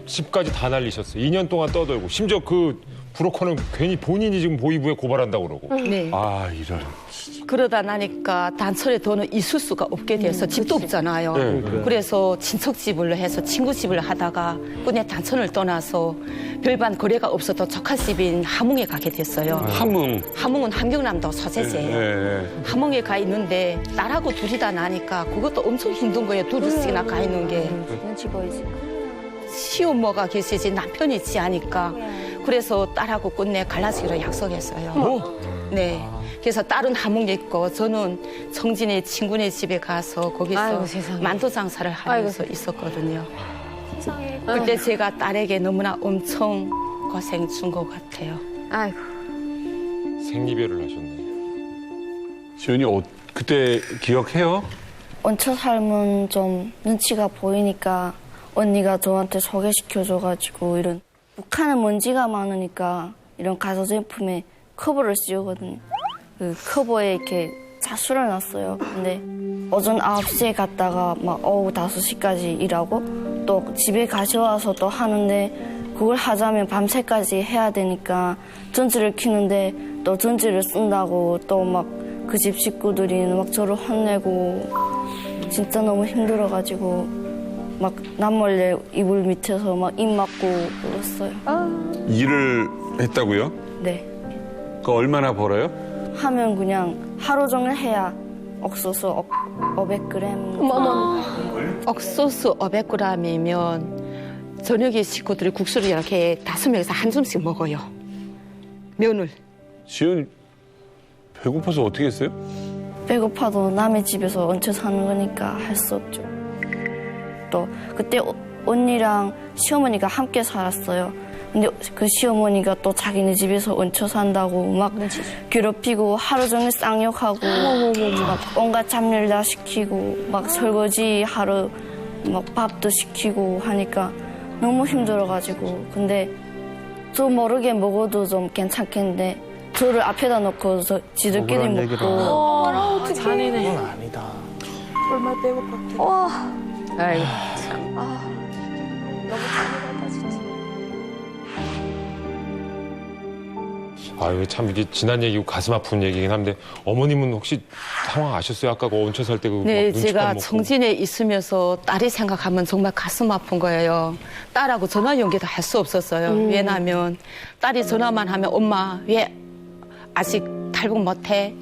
집까지 다 날리셨어요. 2년 동안 떠돌고. 심지어 그 브로커는 괜히 본인이 지금 보이부에 고발한다고 그러고. 네. 이런. 그러다 나니까 단철에 돈을 있을 수가 없게 돼서 집도 없잖아요. 네, 그래. 그래서 친척 집을 해서 친구 집을 하다가 그냥 단천을 떠나서 별반 거래가 없었던 조카 집인 함흥에 가게 됐어요. 함흥. 함흥은 함경남도 소재지예요. 네. 함흥에 가 있는데 딸하고 둘이 다 나니까 그것도 엄청 힘든 거예요. 둘씩이나 가 있는 게. 눈치 보이지. 시어머가 계시지 남편이 있지 않으니까 그래서 딸하고 끝내 갈라지기로 약속했어요. 네. 그래서 딸은 함흥에 있고 저는 성진의 친구네 집에 가서 거기서 아이고, 세상에. 만두 장사를 하면서 있었거든요. 그때 제가 딸에게 너무나 엄청 고생 준 것 같아요. 아이고. 생리별을 하셨네. 지훈이 그때 기억해요? 얹혀 살면 좀 눈치가 보이니까 언니가 저한테 소개시켜줘가지고 이런 북한은 먼지가 많으니까 이런 가전제품에 커버를 씌우거든요. 그 커버에 이렇게 자수를 놨어요. 근데 오전 9시에 갔다가 막 오후 5시까지 일하고 또 집에 가져와서 또 하는데 그걸 하자면 밤새까지 해야 되니까 전지를 켜는데 또 전지를 쓴다고 또 막 그 집 식구들이 막 저를 혼내고 진짜 너무 힘들어가지고 막 남몰래 이불 밑에서 막 입 막고 울었어요. 일을 했다고요? 네. 그 얼마나 벌어요? 하면 그냥 하루 종일 해야 옥수수 500g. 옥수수 500g이면 저녁에 식구들이 국수를 이렇게 5명에서 한 줌씩 먹어요. 면을. 지훈 배고파서 어떻게 했어요? 배고파도 남의 집에서 얹혀 사는 거니까 할 수 없죠. 또 그때 언니랑 시어머니가 함께 살았어요. 근데 그 시어머니가 또 자기네 집에서 얹혀 산다고 막 괴롭히고 하루 종일 쌍욕하고 막 온갖 잡일 다 시키고 막 설거지 하루 막 밥도 시키고 하니까 너무 힘들어가지고 근데 저 모르게 먹어도 좀 괜찮겠는데 저를 앞에다 놓고 지들끼리 먹고 잔인해. 그건 아니다. 얼마나 배고팠길래. 아이고. 너무 잔인하다 진짜. 아유, 참 이게 지난 얘기고 가슴 아픈 얘기긴 한데 어머님은 혹시 상황 아셨어요? 아까 그 얹혀 살 때 그 네, 눈치밥 제가 먹고. 정진에 있으면서 딸이 생각하면 정말 가슴 아픈 거예요. 딸하고 전화 연결도 할 수 없었어요. 왜냐하면 딸이 전화만 하면 엄마 왜 아직 탈북 못해?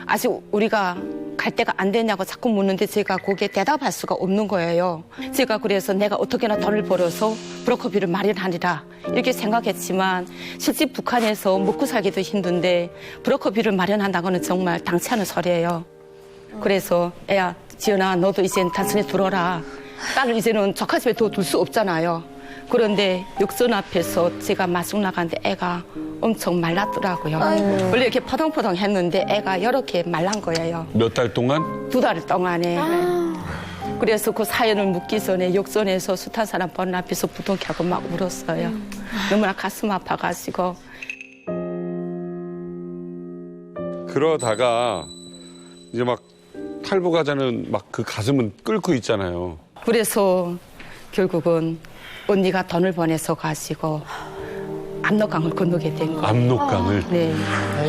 아직 우리가 갈 때가 안 되냐고 자꾸 묻는데 제가 거기에 대답할 수가 없는 거예요. 제가 그래서 내가 어떻게나 돈을 벌어서 브로커비를 마련하리라 이렇게 생각했지만 실제 북한에서 먹고 살기도 힘든데 브로커비를 마련한다고는 정말 당치 않은 소리예요. 그래서 애야 지연아 너도 이젠 단순히 들어라. 딸을 이제는 조카 집에 더 둘 수 없잖아요. 그런데 육선 앞에서 제가 마중 나갔는데 애가 엄청 말랐더라고요. 원래 이렇게 포동포동 했는데 애가 이렇게 말란 거예요. 몇 달 동안? 2달 동안에. 그래서 그 사연을 묻기 전에 욕전에서 숱한 사람 보는 앞에서 부둥켜고 막 울었어요. 너무나 가슴 아파가지고. 그러다가 이제 막 탈북하자는 막 그 가슴은 끓고 있잖아요. 그래서 결국은 언니가 돈을 보내서 가지고 압록강을 건너게 된 거예요. 압록강을? 네,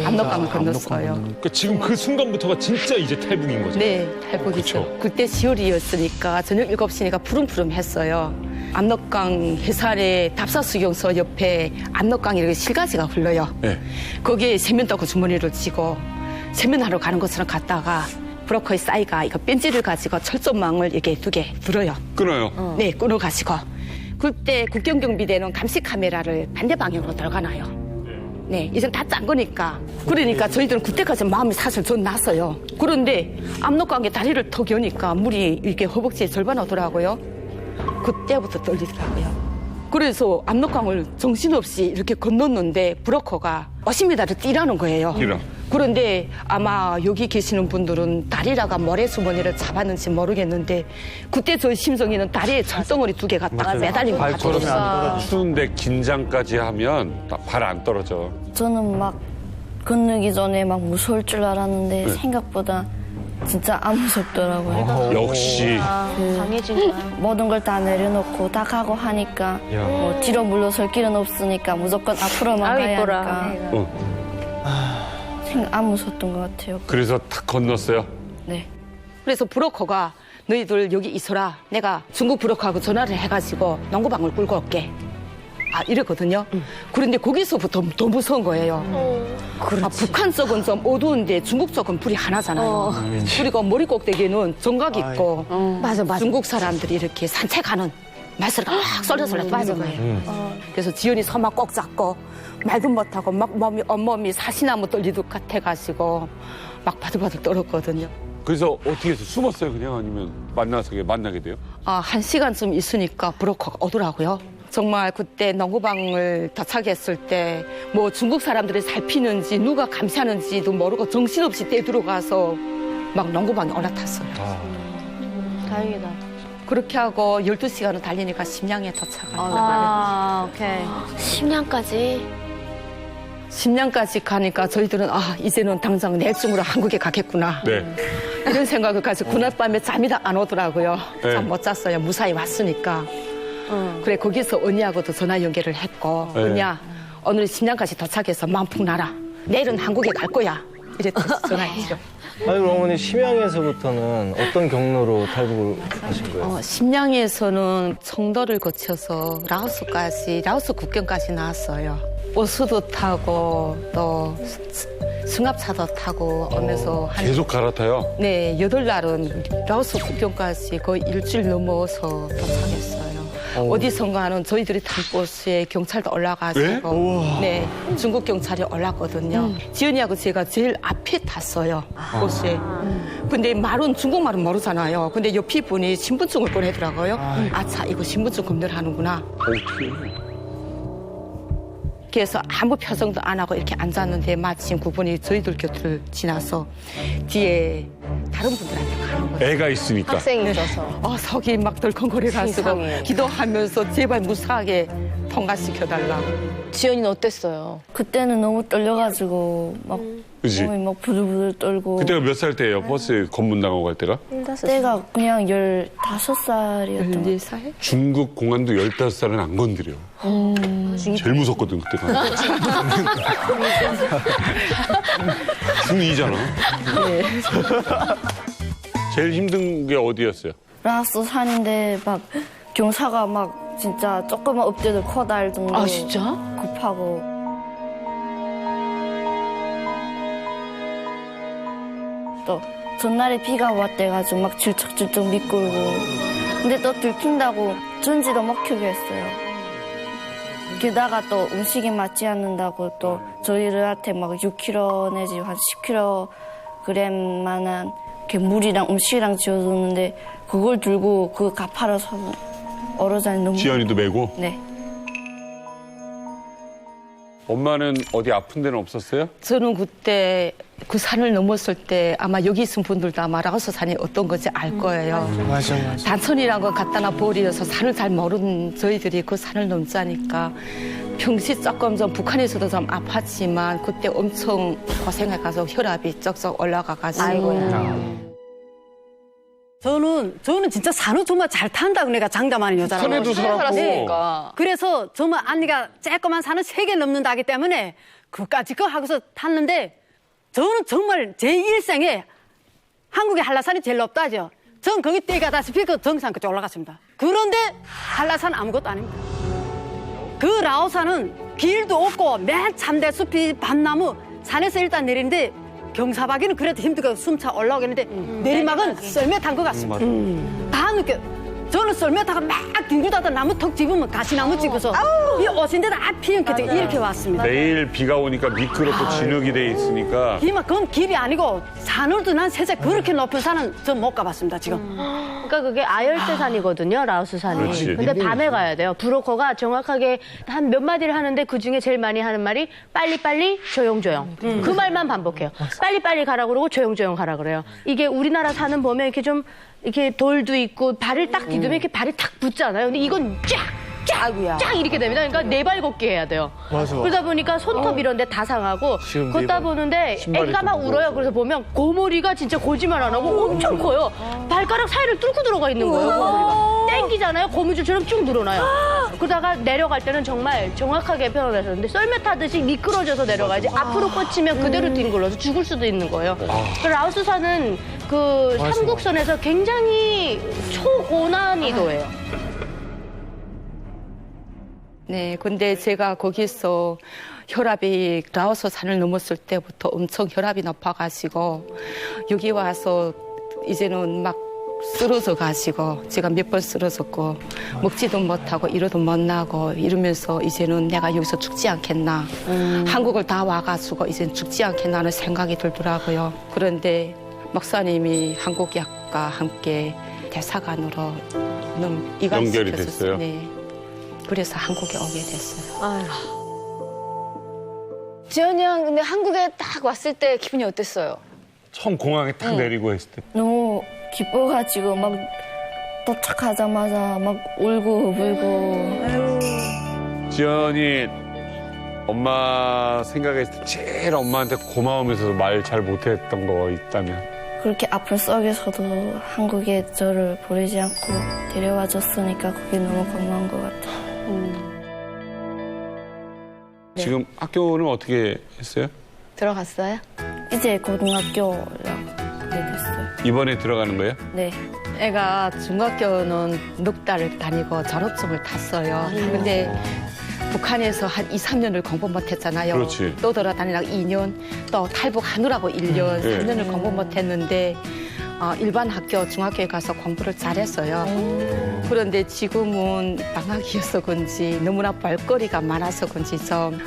압록강을 건넜어요. 그러니까 지금 그 순간부터가 진짜 이제 탈북인 거죠? 네, 탈북이죠. 그때 10월이었으니까 저녁 7시니까 푸름푸름했어요. 압록강 해살의 답사수용소 옆에 압록강이라고 실가지가 흘러요. 네. 거기에 세면도구 주머니를 쥐고 세면하러 가는 것처럼 갔다가 브로커의 싸이가 이거 벤치를 가지고 철조망을 이렇게 2개 들어요. 끊어요? 네, 끊어가지고. 그때 국경경비대는 감시 카메라를 반대 방향으로 들어가나요. 네, 이젠 다 짠 거니까. 그러니까 저희들은 그때까지 마음이 사실 좀 났어요. 그런데 압록강에 다리를 턱 여니까 물이 이렇게 허벅지에 절반 오더라고요. 그때부터 떨리더라고요. 그래서 압록강을 정신없이 이렇게 건넜는데 브로커가 50m를 뛰라는 거예요. 뛰라. 그런데 아마 여기 계시는 분들은 다리라가 모래주머니를 잡았는지 모르겠는데 그때 저 심정이는 다리에 절덩어리 2개가 딱 매달린 것 같아요. 추운데 긴장까지 하면 발 안 떨어져. 저는 막 건너기 전에 막 무서울 줄 알았는데 네. 생각보다 진짜 안 무섭더라고요. 역시. 모든 걸 다 내려놓고 다 가고 하니까 뭐 뒤로 물러설 길은 없으니까 무조건 앞으로만 가야 하니까 안 무섭던 것 같아요. 그래서 탁 건넜어요? 네. 그래서 브로커가 너희들 여기 있어라. 내가 중국 브로커하고 전화를 해가지고 농구방을 끌고 올게. 아 이랬거든요. 그런데 거기서부터 더 무서운 거예요. 북한 쪽은 좀 어두운데 중국 쪽은 불이 하나잖아요. 그리고 머리 꼭대기에는 정각 있고 맞아. 중국 사람들이 이렇게 산책하는 말소리가 확 쏠려쏠려 들리는 거예요. 그래서 지연이 손만 꼭 잡고 말도 못하고 막 몸이 온몸이 사시나무 떨리듯 같아가지고 막 바들바들 떨었거든요. 그래서 어떻게 해서 숨었어요 그냥 아니면 만나게 돼요? 1시간쯤 있으니까 브로커가 오더라고요. 정말 그때 농구방을 도착했을 때 뭐 중국 사람들이 살피는지 누가 감시하는지도 모르고 정신없이 뛰어들어가서 막 농구방에 올라탔어요. 다행이다. 그렇게 하고 12시간을 달리니까 심양에 도착하고 오케이. 심양까지 가니까 저희들은 이제는 당장 내일쯤으로 한국에 가겠구나. 네. 이런 생각을 가지고 그날 밤에 잠이 다 안 오더라고요. 네. 잠 못 잤어요. 무사히 왔으니까. 그래 거기서 언니하고도 전화 연결을 했고 네. 언니야 오늘 심양까지 도착해서 마음 푹 놔라. 내일은 한국에 갈 거야. 이랬더니 전화했죠. 아니 그럼 어머니 심양에서부터는 어떤 경로로 탈북을 하신 거예요? 심양에서는 청도를 거쳐서 라오스 국경까지 나왔어요. 버스도 타고 또 승합차도 타고 오면서 계속 갈아타요? 네, 8날은 라오스 국경까지 거의 일주일 넘어서 도착했어요. 어디선가는 저희들이 탄 버스에 경찰도 올라가시고 네, 중국 경찰이 올랐거든요. 지연이하고 제가 제일 앞에 탔어요, 버스에. 근데 중국말은 모르잖아요. 근데 옆에 분이 신분증을 꺼내더라고요. 아차, 이거 신분증 검열하는구나. 어떻게? 그래서 아무 표정도 안 하고 이렇게 앉았는데 마침 그분이 저희들 곁을 지나서 뒤에 다른 분들한테 가는 거예요. 애가 있으니까. 학생이 있어서. 속이 막 덜컹거려가지고 기도하면서 제발 무사하게 통과시켜달라고. 지연이는 어땠어요? 그때는 너무 떨려가지고 막 그치? 몸이 막 부들부들 떨고. 그때가 몇 살 때예요? 버스에 검문당하고 갈 때가? 그때가 그냥 15살이었던 것 같아요. 중국 공안도 15살은 안 건드려. 제일 무섭거든 그때가. 중2잖아. 네. 제일 힘든 게 어디였어요? 라오스 산인데 막 경사가 막 진짜 조그만 엎드려 커다할 정도로 진짜? 급하고. 또 전날에 비가 왔대가지고 막 질척질척 미끌고. 근데 또 들킨다고 전지도 먹히게 했어요. 게다가 또 음식이 맞지 않는다고 또 저희들한테 막 6kg 내지 한 10kg만한 물이랑 음식이랑 지어줬는데 그걸 들고 그 가파라서 얼어자니 너무. 지연이도 메고? 네. 엄마는 어디 아픈 데는 없었어요? 저는 그때 그 산을 넘었을 때 아마 여기 있는 분들도 아마 라오스 산이 어떤 건지 알 거예요. 맞아. 단천이라는 건 갖다나 버리어서 산을 잘 모르는 저희들이 그 산을 넘자니까 평시 조금 좀 북한에서도 좀 아팠지만 그때 엄청 고생해가서 혈압이 쩍쩍 올라가가지고. 저는 진짜 산을 정말 잘 탄다고 내가 장담하는 여자라고. 산에도 살았고. 그래서 정말 언니가 쬐끄만 산을 3개 넘는다 하기 때문에 그까짓 거 하고서 탔는데 저는 정말 제 일생에 한국의 한라산이 제일 높다죠. 전 거기 뛰어가다시피 그 정상까지 올라갔습니다. 그런데 한라산 아무것도 아닙니다. 그 라오산은 길도 없고 맨 참대 숲이 밤나무 산에서 일단 내리는데 경사박이는 그래도 힘들게 숨차 올라오겠는데 내리막은 썰매 탄 것 같습니다. 다 느껴. 저는 썰매 타고 막 뒹굴다가 나무 턱 집으면 가시나무 집어서 이 옷인데도 피어게 이렇게 왔습니다. 매일 비가 오니까 미끄럽고 진흙이 돼 있으니까. 그건 길이 아니고 산으로도 난 세상 그렇게 높은 산은 전 못 가봤습니다 지금. 그러니까 그게 아열대산이거든요, 라오스 산이. 그렇지. 근데 밤에 가야 돼요. 브로커가 정확하게 한 몇 마디를 하는데 그 중에 제일 많이 하는 말이 빨리빨리 조용조용. 그 말만 반복해요. 빨리빨리 가라 그러고 조용조용 가라 그래요. 이게 우리나라 산은 보면 이렇게 좀 이렇게 돌도 있고 발을 딱 디두면 이렇게 발이 탁 붙잖아요. 근데 이건 쫙 이렇게 됩니다. 그러니까 4발 걷기 해야 돼요. 맞아. 그러다 보니까 손톱 이런 데 다 상하고 걷다 보는데 애가 막 울어요. 그래서 보면 고머리가 진짜 거짓말 안 하고 엄청 커요. 발가락 사이를 뚫고 들어가 있는 거예요. 고머리가. 땡기잖아요. 고무줄처럼 쭉 늘어나요. 그러다가 내려갈 때는 정말 정확하게 표현하셨는데 썰매 타듯이 미끄러져서 내려가야지 앞으로 뻗치면 그대로 뒹굴러서 죽을 수도 있는 거예요. 그 라오스산은 그 삼국선에서 굉장히 초고난이도예요. 네, 근데 제가 거기서 혈압이 라오스 산을 넘었을 때부터 엄청 혈압이 높아가지고 여기 와서 이제는 막 쓰러져 가시고 제가 몇 번 쓰러졌고 먹지도 못하고 이러도 못 나고 이러면서 이제는 내가 여기서 죽지 않겠나. 한국을 다 와가지고 이제는 죽지 않겠나 하는 생각이 들더라고요. 그런데 목사님이 한국약과 함께 대사관으로 연결이 됐어요? 네. 그래서 한국에 오게 됐어요. 지연이 형 근데 한국에 딱 왔을 때 기분이 어땠어요? 처음 공항에 딱 내리고 했을 때. 너무 기뻐가지고 막 도착하자마자 막 울고 불고. 지연이 엄마 생각했을 때 제일 엄마한테 고마우면서도 말 잘 못했던 거 있다면? 그렇게 아픈 속에서도 한국에 저를 버리지 않고 데려와 줬으니까 그게 너무 고마운 것 같아요. 지금 학교는 어떻게 했어요? 들어갔어요? 이제 고등학교라고 됐어요. 이번에 들어가는 거예요? 네. 애가 중학교는 6달 다니고 졸업증을 탔어요. 근데 북한에서 한 2, 3년을 공부 못했잖아요. 그렇지. 또 돌아다니다가 2년, 또 탈북하느라고 1년, 네. 3년을 공부 못했는데 일반 학교, 중학교에 가서 공부를 잘했어요. 그런데 지금은 방학이어서 그런지 너무나 볼거리가 많아서 그런지 좀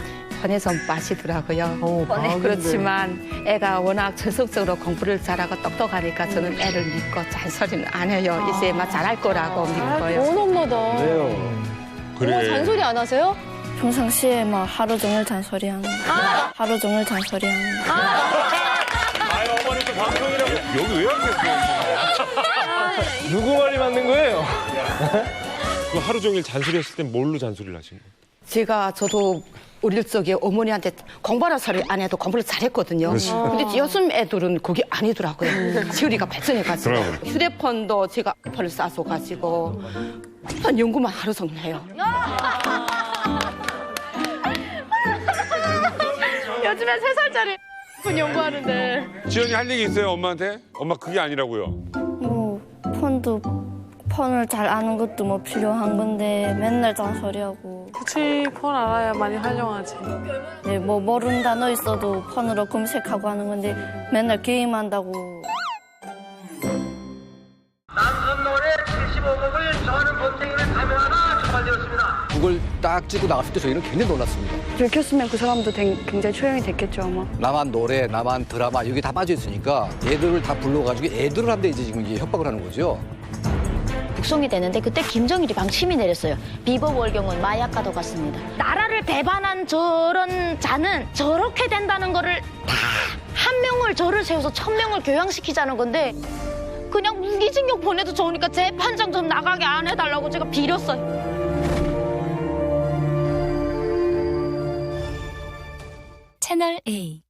혼에 좀 빠지더라고요. 그렇지만 애가 워낙 전성적으로 공부를 잘하고 똑똑하니까 저는 애를 믿고 잔소리는 안 해요. 이제 막 잘할 거라고 믿고요. 좋은 엄마다. 그래. 잔소리 안 하세요? 평상시에 막 하루 종일 잔소리하는 거. 하루 종일 잔소리하는 거. 아유, 어머니 또 방송이라고. 여기 왜 왔겠어요? 누구 말이 맞는 거예요? 그 하루 종일 잔소리했을 땐 뭘로 잔소리를 하신 거예요? 저도 어릴 적에 어머니한테 공부하라 소리 안 해도 공부를 잘했거든요. 근데 요즘 애들은 그게 아니더라고요. 지우리가 발전해가지고. 휴대폰도 제가 폰을 싸서가지고 한 연구만 하루 종일 해요. 요즘에 3살짜리 분 연구하는데. 지연이 할 얘기 있어요, 엄마한테? 엄마 그게 아니라고요. 뭐 폰을 잘 아는 것도 뭐 필요한 건데 맨날 잔소리하고. 그치, 폰 알아야 많이 활용하지. 네, 뭐 모르는 단어 있어도 폰으로 검색하고 하는 건데 맨날 게임한다고. 남선 노래 75곡을 저는 본탱이를 참여하나 처발되었습니다. 그걸 딱 찍고 나갔을 때 저희는 굉장히 놀랐습니다. 들켰으면 그 사람도 굉장히 초연이 됐겠죠, 아마. 나만 노래, 나만 드라마 여기 다 빠져 있으니까 애들을 다 불러가지고 애들을 한데 이제 지금 이게 협박을 하는 거죠. 북송이 되는데 그때 김정일이 방침이 내렸어요. 비법 월경은 마약과도 같습니다. 나라를 배반한 저런 자는 저렇게 된다는 거를 다 한 명을 저를 세워서 1000명을 교양시키자는 건데 그냥 무기징역 보내도 좋으니까 재판장 좀 나가게 안 해달라고 제가 빌었어요. 채널 A